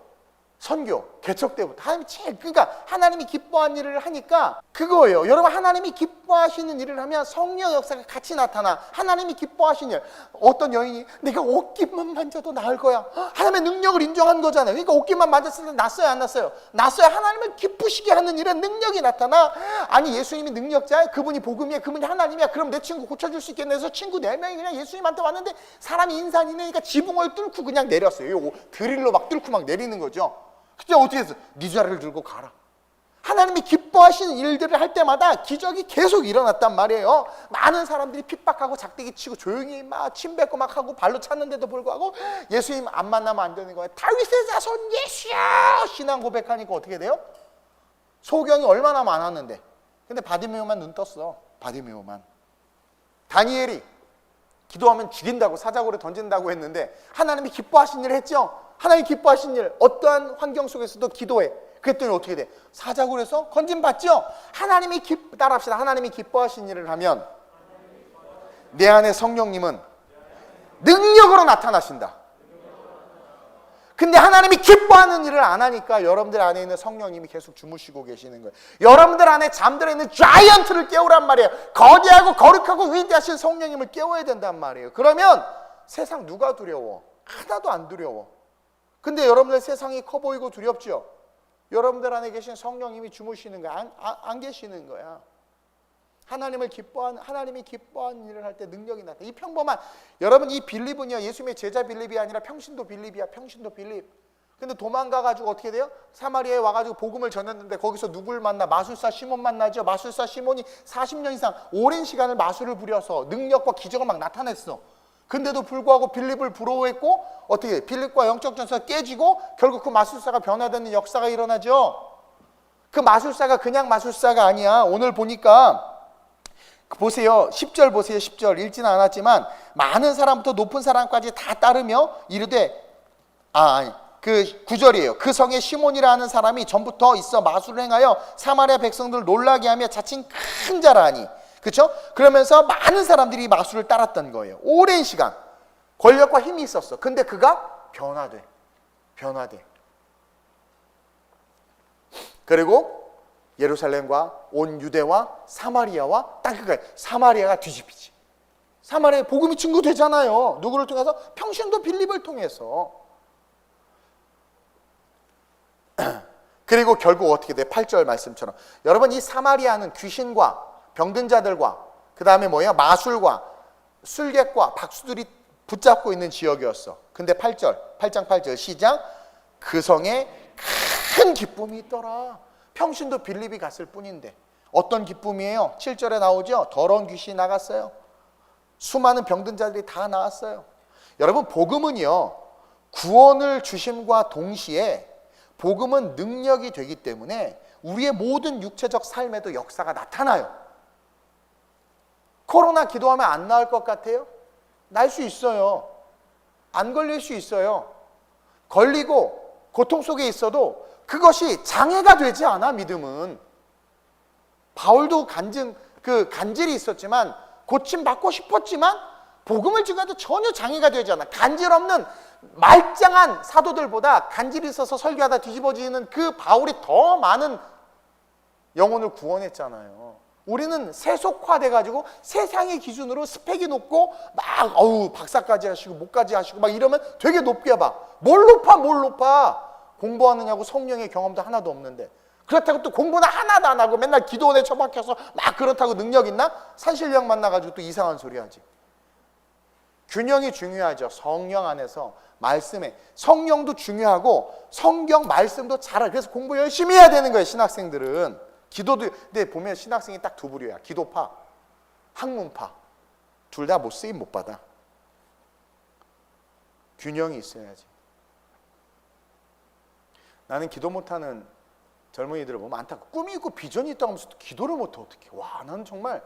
선교, 개척 때부터 하나님이 제일, 그러니까 하나님이 기뻐하는 일을 하니까 그거예요. 여러분, 하나님이 기뻐하시는 일을 하면 성령 역사가 같이 나타나. 하나님이 기뻐하시는 일. 어떤 여인이 내가 옷깃만 만져도 나을 거야. 하나님의 능력을 인정한 거잖아요. 그러니까 옷깃만 만졌을 때 났어요, 안 났어요? 났어요. 하나님을 기쁘시게 하는 일은 능력이 나타나. 아니, 예수님이 능력자야? 그분이 복음이야? 그분이 하나님이야? 그럼 내 친구 고쳐줄 수 있겠네 해서 친구 4명이 그냥 예수님한테 왔는데, 사람이 인산이니까 지붕을 뚫고 그냥 내렸어요. 드릴로 막 뚫고 막 내리는 거죠. 그때 어떻게 했어? 네 자리를 들고 가라. 하나님이 기뻐하시는 일들을 할 때마다 기적이 계속 일어났단 말이에요. 많은 사람들이 핍박하고 작대기 치고 조용히 막 침뱉고 막 하고 발로 찼는데도 불구하고 예수님 안 만나면 안 되는 거예요. 다윗의 자손 예수야! 신앙 고백하니까 어떻게 돼요? 소경이 얼마나 많았는데. 근데 바디메오만 눈 떴어. 바디메오만. 다니엘이 기도하면 죽인다고, 사자굴에 던진다고 했는데 하나님이 기뻐하신 일을 했죠. 하나님 기뻐하신 일, 어떠한 환경 속에서도 기도해. 그랬더니 어떻게 돼? 사자굴에서 건진받죠? 따라합시다. 하나님이 기뻐하신 일을 하면 내 안에 성령님은 능력으로 나타나신다. 근데 하나님이 기뻐하는 일을 안 하니까 여러분들 안에 있는 성령님이 계속 주무시고 계시는 거예요. 여러분들 안에 잠들어 있는 자이언트를 깨우란 말이에요. 거대하고 거룩하고 위대하신 성령님을 깨워야 된단 말이에요. 그러면 세상 누가 두려워? 하나도 안 두려워. 근데 여러분들 세상이 커 보이고 두렵죠? 여러분들 안에 계신 성령님이 주무시는 거야. 안 계시는 거야. 하나님이 기뻐하는 일을 할 때 능력이 나타나. 이 평범한, 여러분, 이 빌립은요, 예수님의 제자 빌립이 아니라 평신도 빌립이야. 평신도 빌립. 근데 도망가가지고 어떻게 돼요? 사마리아에 와가지고 복음을 전했는데 거기서 누굴 만나? 마술사 시몬 만나죠. 마술사 시몬이 40년 이상 오랜 시간을 마술을 부려서 능력과 기적을 막 나타냈어. 근데도 불구하고 빌립을 부러워했고, 어떻게 빌립과 영적 전사가 깨지고 결국 그 마술사가 변화되는 역사가 일어나죠. 그 마술사가 그냥 마술사가 아니야. 오늘 보니까 보세요. 10절 보세요. 10절 읽지는 않았지만 많은 사람부터 높은 사람까지 다 따르며 이르되 그 9절이에요. 그 성에 시몬이라 하는 사람이 전부터 있어 마술을 행하여 사마리아 백성들을 놀라게 하며 자칭 큰 자라니. 그렇죠? 그러면서 많은 사람들이 마술을 따랐던 거예요. 오랜 시간 권력과 힘이 있었어. 근데 그가 변화돼. 그리고 예루살렘과 온 유대와 사마리아와 딱 그거예요. 사마리아가 뒤집히지. 사마리아에 복음이 증거되잖아요. 누구를 통해서? 평신도 빌립을 통해서. 그리고 결국 어떻게 돼? 8절 말씀처럼. 여러분, 이 사마리아는 귀신과 병든 자들과 그 다음에 마술과 술객과 박수들이 붙잡고 있는 지역이었어. 근데 8장 8절 시작. 그 성에 큰 기쁨이 있더라. 평신도 빌립이 갔을 뿐인데 어떤 기쁨이에요? 7절에 나오죠. 더러운 귀신이 나갔어요. 수많은 병든 자들이 다 나왔어요. 여러분, 복음은요, 구원을 주심과 동시에 복음은 능력이 되기 때문에 우리의 모든 육체적 삶에도 역사가 나타나요. 코로나 기도하면 안 나을 것 같아요? 날 수 있어요. 안 걸릴 수 있어요. 걸리고 고통 속에 있어도 그것이 장애가 되지 않아. 믿음은. 바울도 간질이 있었지만 고침 받고 싶었지만 복음을 증거하도 전혀 장애가 되지 않아. 간질 없는 말짱한 사도들보다 간질이 있어서 설교하다 뒤집어지는 그 바울이 더 많은 영혼을 구원했잖아요. 우리는 세속화돼가지고 세상의 기준으로 스펙이 높고 막 박사까지 하시고 목까지 하시고 막 이러면 되게 높게 봐. 뭘 높아? 공부하느냐고 성령의 경험도 하나도 없는데, 그렇다고 또 공부는 하나도 안 하고 맨날 기도원에 처박혀서 막 그렇다고 능력 있나? 산신령 만나가지고 또 이상한 소리 하지. 균형이 중요하죠. 성령 안에서 말씀에. 성령도 중요하고 성경 말씀도 잘하. 그래서 공부 열심히 해야 되는 거예요. 신학생들은. 기도도. 근데 보면 신학생이 딱 두 부류야. 기도파, 학문파. 둘 다 못 쓰임 못 받아. 균형이 있어야지. 나는 기도 못하는 젊은이들을 보면 많다. 꿈이 있고 비전이 있다고 하면서 기도를 못해. 어떻게. 와, 나는 정말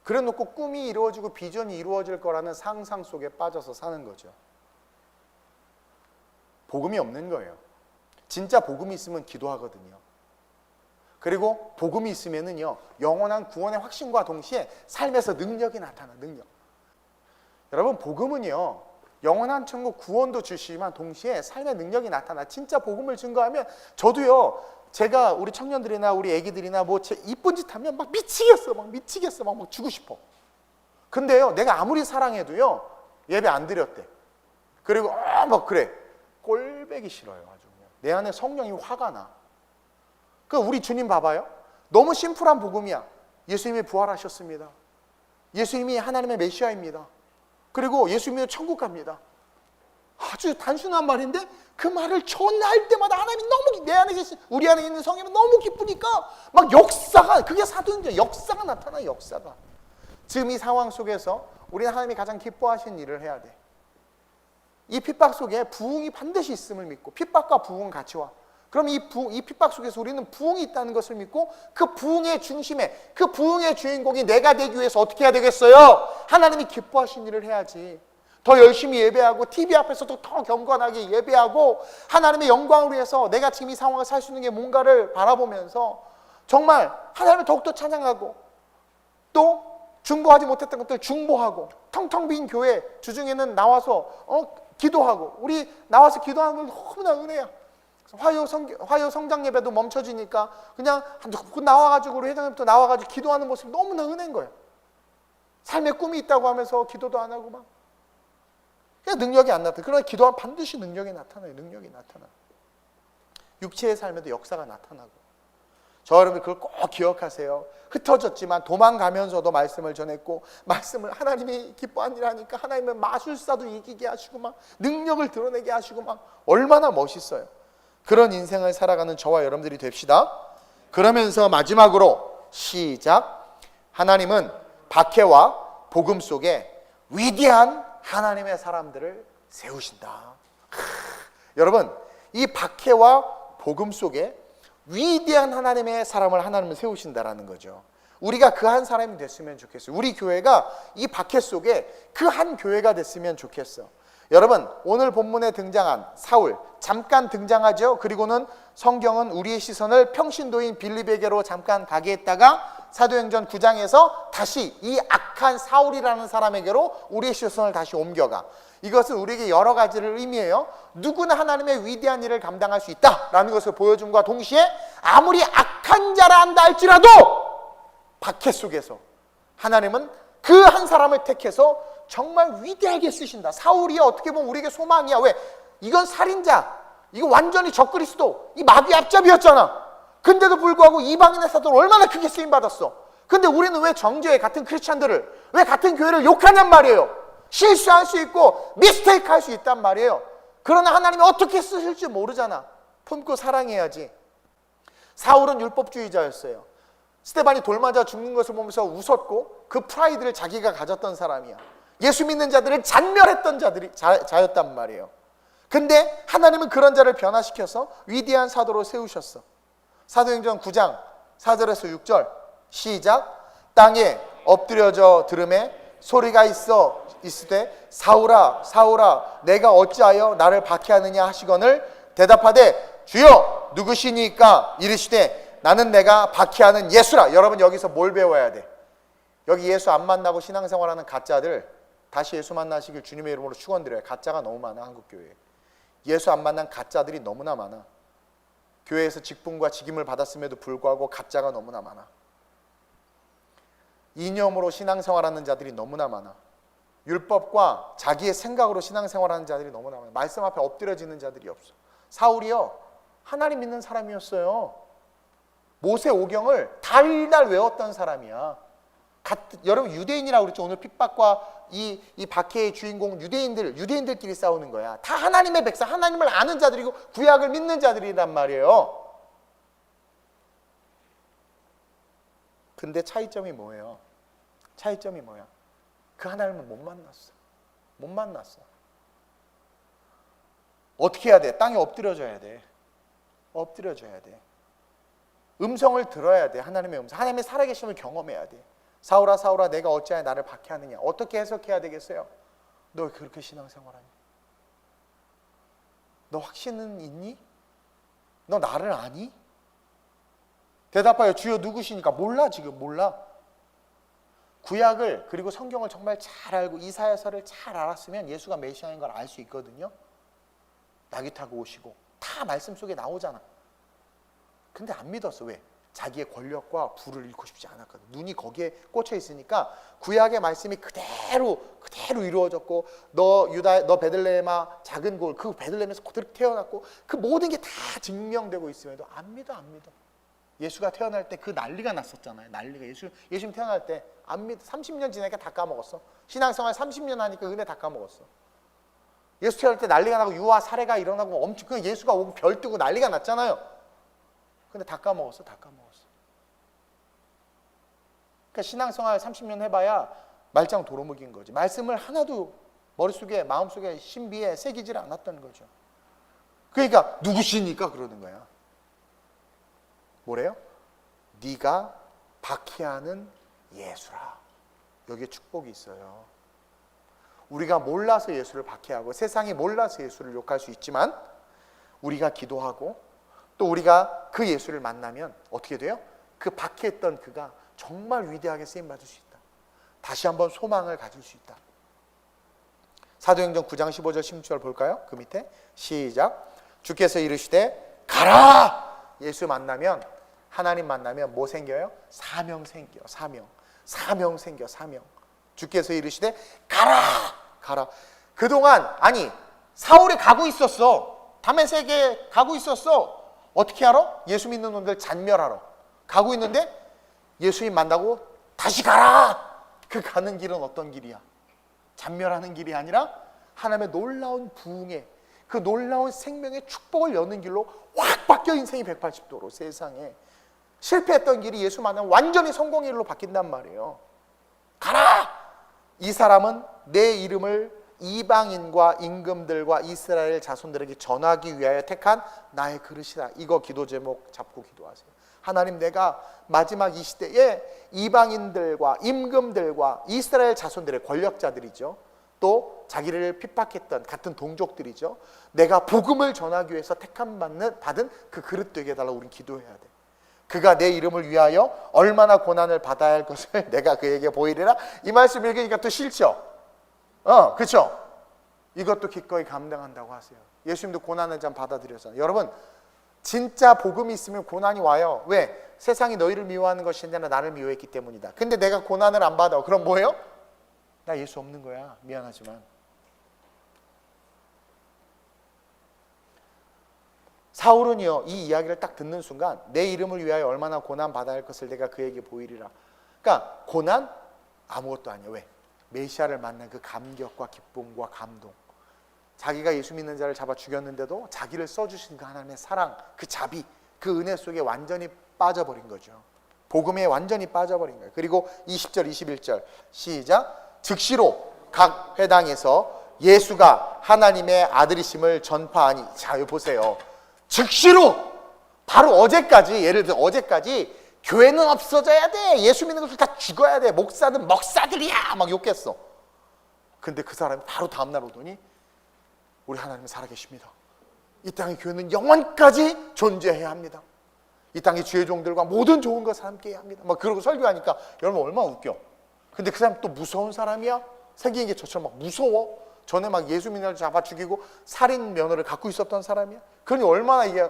그래 놓고 꿈이 이루어지고 비전이 이루어질 거라는 상상 속에 빠져서 사는 거죠. 복음이 없는 거예요. 진짜 복음이 있으면 기도하거든요. 그리고 복음이 있으면은요, 영원한 구원의 확신과 동시에 삶에서 능력이 나타나. 능력. 여러분, 복음은요, 영원한 천국 구원도 주시지만 동시에 삶의 능력이 나타나. 진짜 복음을 증거하면 저도요, 제가 우리 청년들이나 우리 애기들이나 제 이쁜 짓 하면 막 미치겠어. 막 주고 싶어. 근데요, 내가 아무리 사랑해도요, 예배 안 드렸대. 그리고 막 그래. 꼴배기 싫어요. 아주 그냥. 내 안에 성령이 화가 나. 우리 주님 봐봐요. 너무 심플한 복음이야. 예수님이 부활하셨습니다. 예수님이 하나님의 메시아입니다. 그리고 예수님이 천국 갑니다. 아주 단순한 말인데 그 말을 전할 때마다 하나님이 너무 내 안에 계신, 우리 안에 있는 성령이 너무 기쁘니까 막 역사가, 그게 사도행전, 역사가 나타나. 역사가. 지금 이 상황 속에서 우리는 하나님이 가장 기뻐하시는 일을 해야 돼. 이 핍박 속에 부흥이 반드시 있음을 믿고, 핍박과 부흥은 같이 와. 그럼 이 핍박 속에서 우리는 부흥이 있다는 것을 믿고, 그 부흥의 중심에, 그 부흥의 주인공이 내가 되기 위해서 어떻게 해야 되겠어요? 하나님이 기뻐하신 일을 해야지. 더 열심히 예배하고 TV 앞에서도 더 경건하게 예배하고 하나님의 영광을 위해서 내가 지금 이 상황을 살 수 있는 게 뭔가를 바라보면서 정말 하나님을 더욱더 찬양하고, 또 중보하지 못했던 것들 중보하고, 텅텅 빈 교회 주중에는 나와서 기도하고, 우리 나와서 기도하는 건 너무나 은혜야. 화요 성장 예배도 멈춰지니까 그냥 나와가지고 우리 회장님부터 나와가지고 기도하는 모습이 너무나 은혜인 거예요. 삶의 꿈이 있다고 하면서 기도도 안 하고 막. 그냥 능력이 안 나타나. 그러나 기도하면 반드시 능력이 나타나요. 능력이 나타나. 육체의 삶에도 역사가 나타나고. 저 여러분 그걸 꼭 기억하세요. 흩어졌지만 도망가면서도 말씀을 전했고, 말씀을 하나님이 기뻐한 일 하니까 하나님은 마술사도 이기게 하시고 막 능력을 드러내게 하시고 막. 얼마나 멋있어요. 그런 인생을 살아가는 저와 여러분들이 됩시다. 그러면서 마지막으로 시작. 하나님은 박해와 복음 속에 위대한 하나님의 사람들을 세우신다. 여러분, 이 박해와 복음 속에 위대한 하나님의 사람을 하나님은 세우신다라는 거죠. 우리가 그 한 사람이 됐으면 좋겠어요. 우리 교회가 이 박해 속에 그 한 교회가 됐으면 좋겠어. 여러분, 오늘 본문에 등장한 사울 잠깐 등장하죠. 그리고는 성경은 우리의 시선을 평신도인 빌립에게로 잠깐 가게 했다가 사도행전 9장에서 다시 이 악한 사울이라는 사람에게로 우리의 시선을 다시 옮겨가. 이것은 우리에게 여러 가지를 의미해요. 누구나 하나님의 위대한 일을 감당할 수 있다라는 것을 보여줌과 동시에 아무리 악한 자라 한다 할지라도 박해 속에서 하나님은 그 한 사람을 택해서 정말 위대하게 쓰신다. 사울이 어떻게 보면 우리에게 소망이야. 왜? 이건 살인자, 이거 완전히 적그리스도, 이 마귀 앞잡이였잖아. 근데도 불구하고 이방인의 사도를 얼마나 크게 쓰임받았어. 근데 우리는 왜 정죄에 같은 크리스찬들을, 왜 같은 교회를 욕하냔 말이에요. 실수할 수 있고 미스테이크 할 수 있단 말이에요. 그러나 하나님이 어떻게 쓰실지 모르잖아. 품고 사랑해야지. 사울은 율법주의자였어요. 스데반이 돌 맞아 죽는 것을 보면서 웃었고 그 프라이드를 자기가 가졌던 사람이야. 예수 믿는 자들을 잔멸했던 자였단 말이에요. 근데 하나님은 그런 자를 변화시켜서 위대한 사도로 세우셨어. 사도행전 9장 4절에서 6절 시작. 땅에 엎드려져 들음에 소리가 있으되 사울아 사울아 내가 어찌하여 나를 박해하느냐 하시거늘 대답하되 주여 누구시니까 이르시되 나는 내가 박해하는 예수라. 여러분 여기서 뭘 배워야 돼? 여기 예수 안 만나고 신앙생활하는 가짜들 다시 예수 만나시길 주님의 이름으로 축원드려요. 가짜가 너무 많아. 한국교회에 예수 안 만난 가짜들이 너무나 많아. 교회에서 직분과 직임을 받았음에도 불구하고 가짜가 너무나 많아. 이념으로 신앙생활하는 자들이 너무나 많아. 율법과 자기의 생각으로 신앙생활하는 자들이 너무나 많아. 말씀 앞에 엎드려지는 자들이 없어. 사울이요 하나님 믿는 사람이었어요. 모세 오경을 달달 외웠던 사람이야. 여러분 유대인이라고 그랬죠. 오늘 핍박과 이 박해의 주인공 유대인들끼리 싸우는 거야. 다 하나님의 백성, 하나님을 아는 자들이고 구약을 믿는 자들이란 말이에요. 근데 차이점이 뭐예요? 차이점이 뭐야? 그 하나님을 못 만났어. 어떻게 해야 돼? 땅에 엎드려져야 돼. 음성을 들어야 돼. 하나님의 음성, 하나님의 살아계심을 경험해야 돼. 사울아 사울아 내가 어찌하여 나를 박해하느냐. 어떻게 해석해야 되겠어요? 너 왜 그렇게 신앙생활하니? 너 확신은 있니? 너 나를 아니? 대답하여 주여 누구시니까 몰라. 지금 몰라. 구약을 그리고 성경을 정말 잘 알고 이사야서를 잘 알았으면 예수가 메시아인 걸 알 수 있거든요. 나귀 타고 오시고 다 말씀 속에 나오잖아. 근데 안 믿었어. 왜? 자기의 권력과 부를 잃고 싶지 않았거든. 눈이 거기에 꽂혀 있으니까 구약의 말씀이 그대로 이루어졌고 너 베들레헴아 작은 골, 그 베들레헴에서 그대로 태어났고 그 모든 게 다 증명되고 있음에도 안 믿어. 예수가 태어날 때 그 난리가 났었잖아요. 난리가. 예수님 태어날 때 안 믿어. 30년 지나니까 다 까먹었어. 신앙생활 30년 하니까 은혜 다 까먹었어. 예수 태어날 때 난리가 나고 유아 살해가 일어나고 엄청 그 예수가 오고 별 뜨고 난리가 났잖아요. 근데 다 까먹었어. 그러니까 신앙생활 30년 해봐야 말짱 도루묵인 거지. 말씀을 하나도 머릿속에 마음속에 신비에 새기질 않았던 거죠. 그러니까 누구시니까 그러는 거야. 뭐래요? 네가 박해하는 예수라. 여기에 축복이 있어요. 우리가 몰라서 예수를 박해하고 세상이 몰라서 예수를 욕할 수 있지만 우리가 기도하고 또 우리가 그 예수를 만나면 어떻게 돼요? 그 박해했던 그가 정말 위대하게 쓰임받을 수 있다. 다시 한번 소망을 가질 수 있다. 사도행전 9장 15절 16절 볼까요? 그 밑에 시작. 주께서 이르시되 가라. 예수 만나면, 하나님 만나면 뭐 생겨요? 사명 생겨. 사명 생겨. 주께서 이르시되 가라. 그동안 사울이 가고 있었어. 다메섹에 가고 있었어. 어떻게 알아? 예수 믿는 놈들 잔멸하러 가고 있는데 예수님 만나고 다시 가라. 그 가는 길은 어떤 길이야? 잔멸하는 길이 아니라 하나님의 놀라운 부흥에, 그 놀라운 생명의 축복을 여는 길로 확 바뀌어. 인생이 180도로 세상에 실패했던 길이 예수 만나면 완전히 성공의 길로 바뀐단 말이에요. 가라. 이 사람은 내 이름을 이방인과 임금들과 이스라엘 자손들에게 전하기 위하여 택한 나의 그릇이다. 이거 기도 제목 잡고 기도하세요. 하나님, 내가 마지막 이 시대에 이방인들과 임금들과 이스라엘 자손들의 권력자들이죠, 또 자기를 핍박했던 같은 동족들이죠, 내가 복음을 전하기 위해서 택함 받은 그 그릇 되게 해달라고 우린 기도해야 돼. 그가 내 이름을 위하여 얼마나 고난을 받아야 할 것을 내가 그에게 보이리라. 이 말씀 읽으니까 또 싫죠? 그렇죠? 이것도 기꺼이 감당한다고 하세요. 예수님도 고난을 좀 받아들였잖아요. 여러분, 진짜 복음이 있으면 고난이 와요. 왜? 세상이 너희를 미워하는 것이 아니라 나를 미워했기 때문이다. 근데 내가 고난을 안 받아. 그럼 뭐예요? 나 예수 없는 거야. 미안하지만. 사울은요, 이 이야기를 딱 듣는 순간 내 이름을 위하여 얼마나 고난 받아야 할 것을 내가 그에게 보이리라. 그러니까 고난 아무것도 아니에요. 왜? 메시아를 만난 그 감격과 기쁨과 감동, 자기가 예수 믿는 자를 잡아 죽였는데도 자기를 써주신 그 하나님의 사랑, 그 자비, 그 은혜 속에 완전히 빠져버린 거죠. 복음에 완전히 빠져버린 거예요. 그리고 20절 21절 시작. 즉시로 각 회당에서 예수가 하나님의 아들이심을 전파하니. 자, 여기 보세요. 즉시로, 바로 어제까지, 예를 들어 어제까지 교회는 없어져야 돼, 예수 믿는 것들 다 죽어야 돼, 목사는 먹사들이야 막 욕했어. 근데 그 사람이 바로 다음날 오더니 우리 하나님은 살아계십니다. 이 땅의 교회는 영원까지 존재해야 합니다. 이 땅의 주의 종들과 모든 좋은 것을 함께 해야 합니다. 막 그러고 설교하니까 여러분 얼마나 웃겨. 근데 그 사람 또 무서운 사람이야? 생긴 게 저처럼 막 무서워? 전에 막 예수 믿는 자를 잡아 죽이고 살인 면허를 갖고 있었던 사람이야? 그러니 얼마나 이게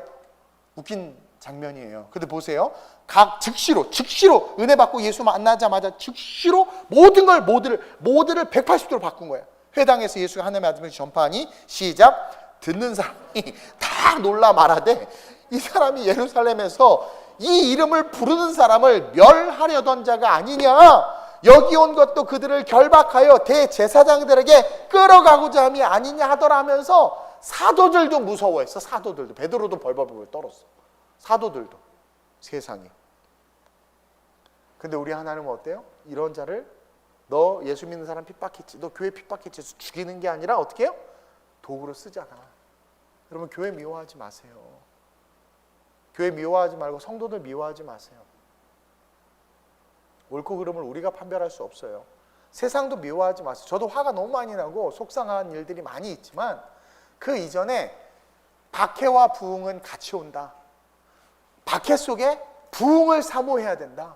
웃긴 장면이에요. 근데 보세요. 각 즉시로 은혜 받고 예수 만나자마자 즉시로 모두를 180도로 바꾼 거예요. 회당에서 예수가 하나님의 아들을 전파하니 시작. 듣는 사람이 다 놀라 말하되 이 사람이 예루살렘에서 이 이름을 부르는 사람을 멸하려던 자가 아니냐, 여기 온 것도 그들을 결박하여 대제사장들에게 끌어가고자 함이 아니냐 하더라 하면서 사도들도 무서워했어. 사도들도. 베드로도 벌벌 떨었어. 사도들도. 세상에. 근데 우리 하나님은 어때요? 이런 자를, 너 예수 믿는 사람 핍박했지, 너 교회 핍박했지 해서 죽이는 게 아니라 어떻게 해요? 도구로 쓰잖아. 여러분, 교회 미워하지 마세요. 교회 미워하지 말고 성도들 미워하지 마세요. 옳고 그름을 우리가 판별할 수 없어요. 세상도 미워하지 마세요. 저도 화가 너무 많이 나고 속상한 일들이 많이 있지만 그 이전에 박해와 부흥은 같이 온다. 박해 속에 부흥을 사모해야 된다.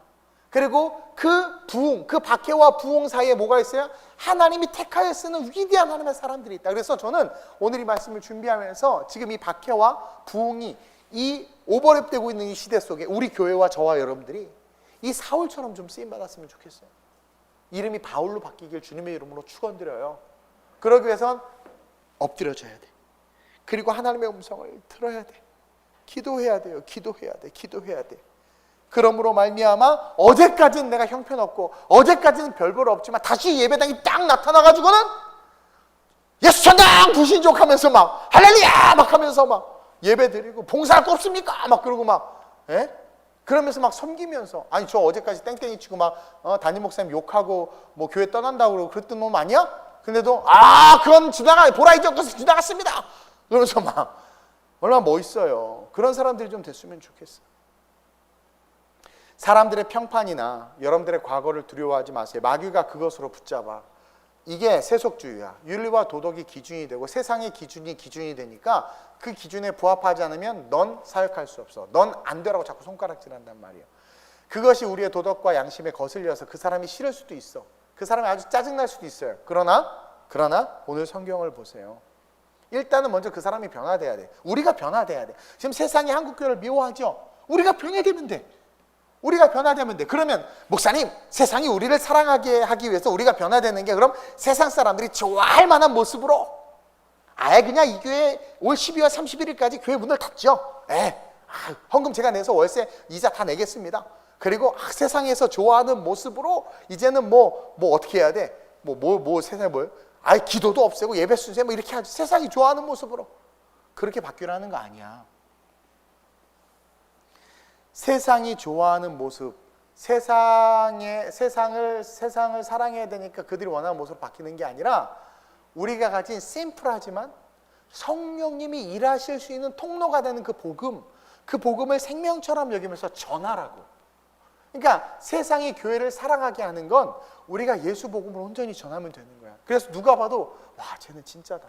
그리고 그 부흥, 그 박해와 부흥 사이에 뭐가 있어요? 하나님이 택하여 쓰는 위대한 하나님의 사람들이 있다. 그래서 저는 오늘 이 말씀을 준비하면서 지금 이 박해와 부흥이 이 오버랩되고 있는 이 시대 속에 우리 교회와 저와 여러분들이 이 사울처럼 좀 쓰임받았으면 좋겠어요. 이름이 바울로 바뀌길 주님의 이름으로 축원드려요. 그러기 위해선 엎드려져야 돼. 그리고 하나님의 음성을 들어야 돼. 기도해야 돼요. 기도해야 돼. 그러므로 말미암아 어제까지는 내가 형편없고 어제까지는 별볼 없지만 다시 예배당이 딱 나타나가지고는 예수 천당 부신족 하면서 막 할렐루야 막 하면서 막 예배 드리고 봉사할 거 없습니까? 막 그러고 막 그러면서 막 섬기면서, 아니 저 어제까지 땡땡이 치고 막 담임 목사님 욕하고 뭐 교회 떠난다고 그러고 그랬던 놈 아니야? 근데도 그건 보라 잊었어서 지나갔습니다. 그러면서 막 얼마나 멋있어요. 그런 사람들이 좀 됐으면 좋겠어. 사람들의 평판이나 여러분들의 과거를 두려워하지 마세요. 마귀가 그것으로 붙잡아. 이게 세속주의야. 윤리와 도덕이 기준이 되고 세상의 기준이 되니까 그 기준에 부합하지 않으면 넌 사역할 수 없어. 넌 안 되라고 자꾸 손가락질한단 말이에요. 그것이 우리의 도덕과 양심에 거슬려서 그 사람이 싫을 수도 있어. 그 사람이 아주 짜증날 수도 있어요. 그러나 오늘 성경을 보세요. 일단은 먼저 그 사람이 변화돼야 돼. 우리가 변화돼야 돼. 지금 세상이 한국교회를 미워하죠. 우리가 변화되면 돼. 그러면 목사님, 세상이 우리를 사랑하게 하기 위해서 우리가 변화되는 게 그럼 세상 사람들이 좋아할 만한 모습으로 그냥 이 교회 올 12월 31일까지 교회 문을 닫죠. 헌금 제가 내서 월세 이자 다 내겠습니다. 그리고 세상에서 좋아하는 모습으로 이제는 뭐 어떻게 해야 돼? 세상에 뭐예요? 기도도 없애고 예배 순세 뭐 이렇게 하지. 세상이 좋아하는 모습으로. 그렇게 바뀌라는 거 아니야. 세상이 좋아하는 모습, 세상을 사랑해야 되니까 그들이 원하는 모습으로 바뀌는 게 아니라 우리가 가진 심플하지만 성령님이 일하실 수 있는 통로가 되는 그 복음을 생명처럼 여기면서 전하라고. 그러니까 세상이 교회를 사랑하게 하는 건 우리가 예수 복음을 온전히 전하면 되는 거야. 그래서 누가 봐도 와, 쟤는 진짜다.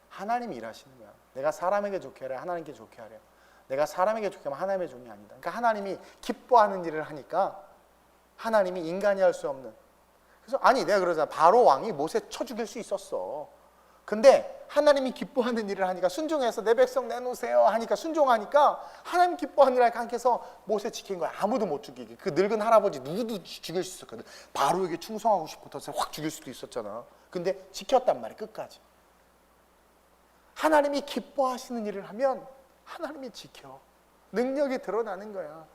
하나님이 일하시는 거야. 내가 사람에게 좋게 하려 하나님께 좋게 하려. 내가 사람에게 좋게 하면 하나님의 종이 아니다. 그러니까 하나님이 기뻐하는 일을 하니까 하나님이 인간이 할 수 없는. 그래서 아니, 내가 그러잖아. 바로 왕이 모세 쳐 죽일 수 있었어. 근데 하나님이 기뻐하는 일을 하니까 순종해서 내 백성 내놓으세요 하니까 순종하니까 하나님 기뻐하는 일을 하니까 하나님께서 모세 지킨 거야. 아무도 못 죽이게. 그 늙은 할아버지 누구도 죽일 수 있었거든. 바로에게 충성하고 싶어서 확 죽일 수도 있었잖아. 근데 지켰단 말이야, 끝까지. 하나님이 기뻐하시는 일을 하면 하나님이 지켜. 능력이 드러나는 거야.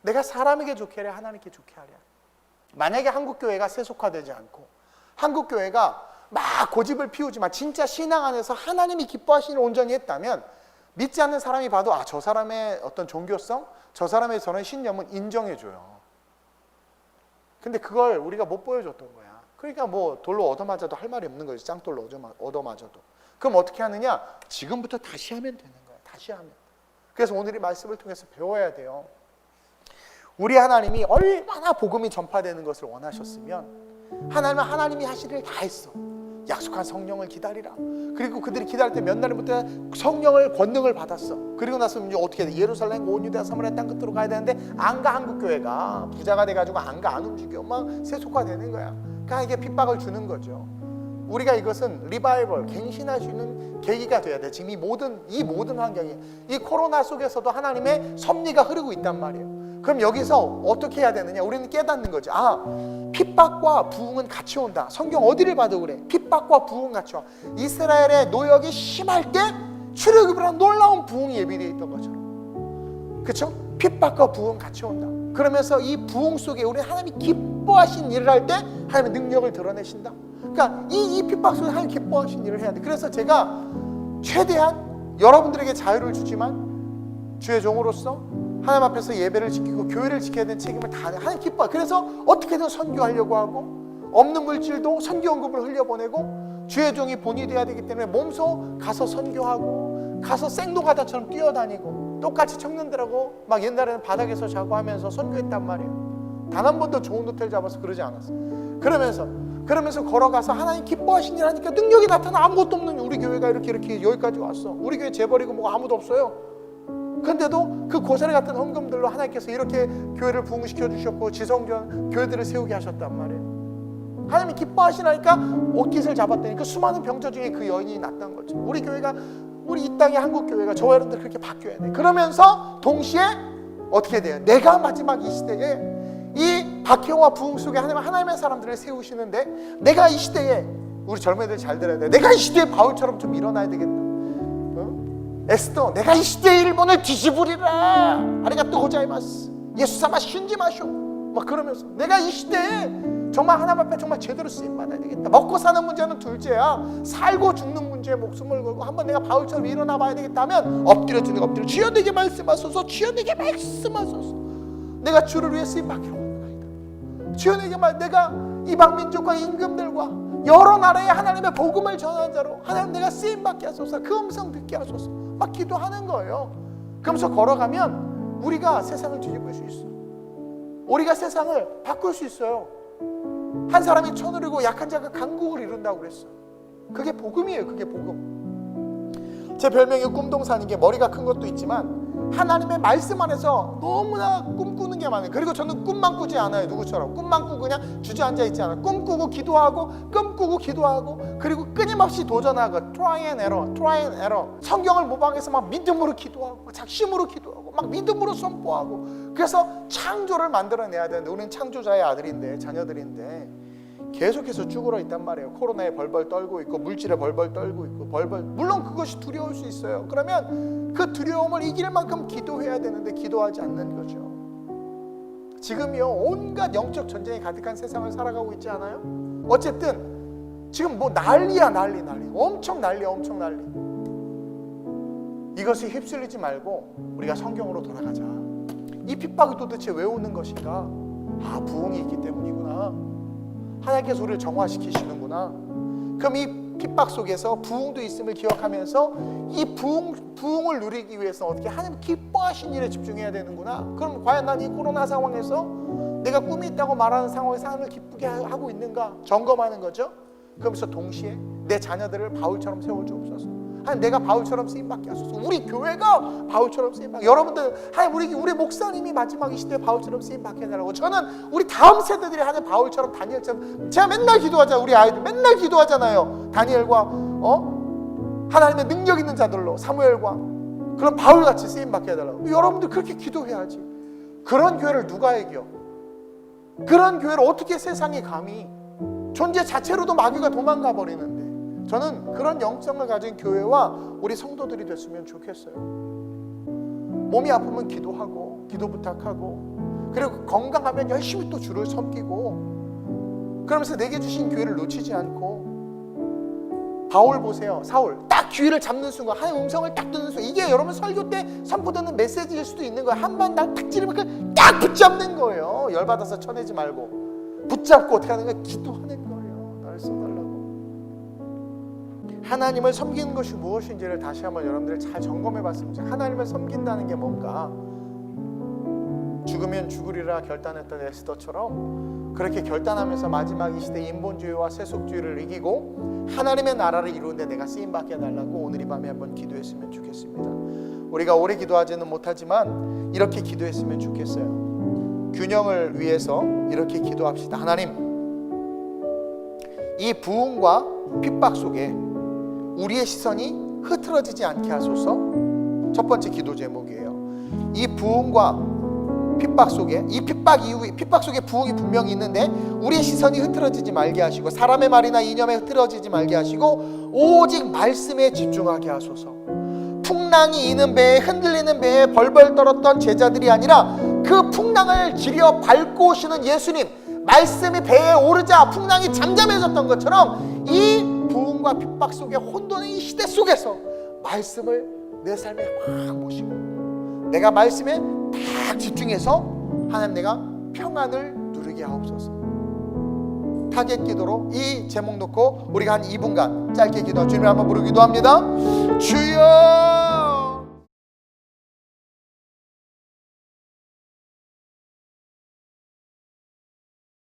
내가 사람에게 좋게 하랴 하나님께 좋게 하랴. 만약에 한국교회가 세속화되지 않고 한국교회가 막 고집을 피우지만 진짜 신앙 안에서 하나님이 기뻐하시는 일 온전히 했다면 믿지 않는 사람이 봐도 아, 저 사람의 어떤 종교성, 저 사람의 저런 신념은 인정해줘요. 근데 그걸 우리가 못 보여줬던 거야. 그러니까 뭐 돌로 얻어맞아도 할 말이 없는 거지. 짱돌로 얻어맞아도. 그럼 어떻게 하느냐? 지금부터 다시 하면 되는 거야. 다시 하면. 그래서 오늘 이 말씀을 통해서 배워야 돼요. 우리 하나님이 얼마나 복음이 전파되는 것을 원하셨으면 하나님은 하나님이 하실 일을 다 했어. 약속한 성령을 기다리라. 그리고 그들이 기다릴 때 몇 날부터 성령을 권능을 받았어. 그리고 나서 이제 어떻게 돼? 예루살렘 온 유대와 사마리아 땅 끝으로 가야 되는데 안 가. 한국교회가 부자가 돼가지고 안 가, 안 움직여. 막 세속화되는 거야. 그러니까 이게 핍박을 주는 거죠. 우리가 이것은 리바이벌, 갱신할 수 있는 계기가 돼야 돼. 지금 이 모든 환경이, 이 코로나 속에서도 하나님의 섭리가 흐르고 있단 말이에요. 그럼 여기서 어떻게 해야 되느냐? 우리는 깨닫는 거죠. 아, 핍박과 부흥은 같이 온다. 성경 어디를 봐도 그래. 핍박과 부흥 같이 와. 이스라엘의 노역이 심할 때 출애굽이라는 놀라운 부흥이 예비되어 있던 것처럼. 그렇죠? 핍박과 부흥 같이 온다. 그러면서 이 부흥 속에 우리 하나님이 기뻐하신 일을 할 때 하나님의 능력을 드러내신다. 그러니까 이 핍박 속에 하나님 기뻐하신 일을 해야 돼. 그래서 제가 최대한 여러분들에게 자유를 주지만 주의 종으로서 하나님 앞에서 예배를 지키고 교회를 지켜야 되는 책임을 다 하나님 기뻐. 그래서 어떻게든 선교하려고 하고 없는 물질도 선교원금을 흘려보내고 주의 종이 본이 돼야 되기 때문에 몸소 가서 선교하고 가서 생노가다처럼 뛰어다니고 똑같이 청년들하고 막 옛날에는 바닥에서 자고 하면서 선교했단 말이에요. 단 한 번도 좋은 호텔 잡아서 그러지 않았어. 그러면서 걸어가서 하나님 기뻐하신 일 하니까 능력이 나타나. 아무것도 없는 우리 교회가 이렇게 여기까지 왔어. 우리 교회 재벌이고 뭐가 아무도 없어요. 근데도 그 고사리 같은 헌금들로 하나님께서 이렇게 교회를 부흥시켜 주셨고 지성전 교회들을 세우게 하셨단 말이에요. 하나님이 기뻐하시니까 옷깃을 잡았다니까 수많은 병자 중에 그 여인이 났던 거죠. 우리 교회가, 우리 이 땅의 한국교회가 저 여러분들 그렇게 바뀌어야 돼. 그러면서 동시에 어떻게 돼요? 내가 마지막 이 시대에 이 박해와 부흥 속에 하나님의 사람들을 세우시는데 내가 이 시대에, 우리 젊은이들 잘 들어야 돼. 내가 이 시대에 바울처럼 좀 일어나야 되겠다. 에스더, 내가 이 시대의 일본을 뒤집으리라. 아리가또 고자이마스. 예수사마 신지 마쇼. 막 그러면서 내가 이 시대에 정말 하나님 앞에 정말 제대로 쓰임 받아야 되겠다. 먹고 사는 문제는 둘째야. 살고 죽는 문제에 목숨을 걸고 한번 내가 바울처럼 일어나 봐야 되겠다 하면 엎드려 주여 내게 말씀하소서. 주여 내게 말씀하소서. 내가 주를 위해 쓰임 받기로 원하나이다. 주여 내게 내가 이방 민족과 임금들과 여러 나라에 하나님의 복음을 전하는 자로 하나님 내가 쓰임 받게 하소서. 그 음성 듣게 하소서. 막 기도하는 거예요. 그러면서 걸어가면 우리가 세상을 뒤집을 수 있어. 우리가 세상을 바꿀 수 있어요. 한 사람이 천을 이루고 약한 자가 강국을 이룬다고 그랬어. 그게 복음이에요. 그게 복음. 제 별명이 꿈동산인 게 머리가 큰 것도 있지만 하나님의 말씀 안에서 너무나 꿈꾸는 게 많아요. 그리고 저는 꿈만 꾸지 않아요. 누구처럼 꿈만 꾸고 그냥 주저앉아 있지 않아요. 꿈꾸고 기도하고 그리고 끊임없이 도전하고 try and error. 성경을 모방해서 막 믿음으로 기도하고 작심으로 기도하고 막 믿음으로 선포하고. 그래서 창조를 만들어내야 되는데 우리는 창조자의 아들인데 자녀들인데 계속해서 쭈그러 있단 말이에요. 코로나에 벌벌 떨고 있고 물질에 벌벌 떨고 있고 물론 그것이 두려울 수 있어요. 그러면 그 두려움을 이길 만큼 기도해야 되는데 기도하지 않는 거죠. 지금요 온갖 영적 전쟁이 가득한 세상을 살아가고 있지 않아요? 어쨌든 지금 뭐 난리야. 엄청 난리. 이것이 휩쓸리지 말고 우리가 성경으로 돌아가자. 이 핍박이 도대체 왜 오는 것인가? 아, 부흥이 있기 때문이구나. 하나님께서 우리를 정화시키시는구나. 그럼 이 핍박 속에서 부흥도 있음을 기억하면서 이 부흥을 누리기 위해서 어떻게 하나님 기뻐하신 일에 집중해야 되는구나. 그럼 과연 난 이 코로나 상황에서 내가 꿈이 있다고 말하는 상황에서 하나님을 기쁘게 하고 있는가 점검하는 거죠. 그러면서 동시에 내 자녀들을 바울처럼 세워주옵소서. 하나님 내가 바울처럼 쓰임받게 하소서. 우리 교회가 바울처럼 쓰임받게. 여러분들 하나님 우리 목사님이 마지막 이 시대에 바울처럼 쓰임받게 해달라고. 저는 우리 다음 세대들이 하나님 바울처럼 다니엘처럼. 제가 맨날 기도하잖아요. 우리 아이들 맨날 기도하잖아요. 다니엘과 하나님의 능력 있는 자들로 사무엘과 그런 바울같이 쓰임받게 해달라고. 여러분들 그렇게 기도해야지. 그런 교회를 누가 이겨? 그런 교회를 어떻게 세상이 감히? 존재 자체로도 마귀가 도망가 버리는데. 저는 그런 영성을 가진 교회와 우리 성도들이 됐으면 좋겠어요. 몸이 아프면 기도하고 기도 부탁하고 그리고 건강하면 열심히 또 주를 섬기고 그러면서 내게 주신 기회를 놓치지 않고. 바울 보세요. 사울 딱 기회를 잡는 순간 하나님의 음성을 딱 듣는 순간 이게 여러분 설교 때 선포되는 메시지일 수도 있는 거예요. 한 번 딱 찌르면 딱 붙잡는 거예요. 열받아서 쳐내지 말고 붙잡고 어떻게 하는 거예요? 기도하는 거예요. 나를 써달라고. 하나님을 섬기는 것이 무엇인지를 다시 한번 여러분들 잘 점검해 봤으면 좋겠어요. 하나님을 섬긴다는 게 뭔가? 죽으면 죽으리라 결단했던 에스더처럼 그렇게 결단하면서 마지막 이 시대 인본주의와 세속주의를 이기고 하나님의 나라를 이루는데 내가 쓰임받게 해달라고 오늘 이 밤에 한번 기도했으면 좋겠습니다. 우리가 오래 기도하지는 못하지만 이렇게 기도했으면 좋겠어요. 균형을 위해서 이렇게 기도합시다. 하나님, 이 부흥과 핍박 속에 우리의 시선이 흐트러지지 않게 하소서. 첫 번째 기도 제목이에요. 이 부흥과 핍박 속에, 이 핍박 이후에, 핍박 속에 부흥이 분명히 있는데 우리의 시선이 흐트러지지 말게 하시고 사람의 말이나 이념에 흐트러지지 말게 하시고 오직 말씀에 집중하게 하소서. 풍랑이 이는 배에 흔들리는 배에 벌벌 떨었던 제자들이 아니라 그 풍랑을 기려 밟고 오시는 예수님, 말씀이 배에 오르자 풍랑이 잠잠해졌던 것처럼 이 부흥과 핍박 속에 혼돈의 이 시대 속에서 말씀을 내 삶에 확 모시고 내가 말씀에 딱 집중해서 하나님 내가 평안을 누리게 하옵소서. 타겟 기도로 이 제목 놓고 우리가 한 2분간 짧게 기도 주님을 한번 부르기도 합니다. 주여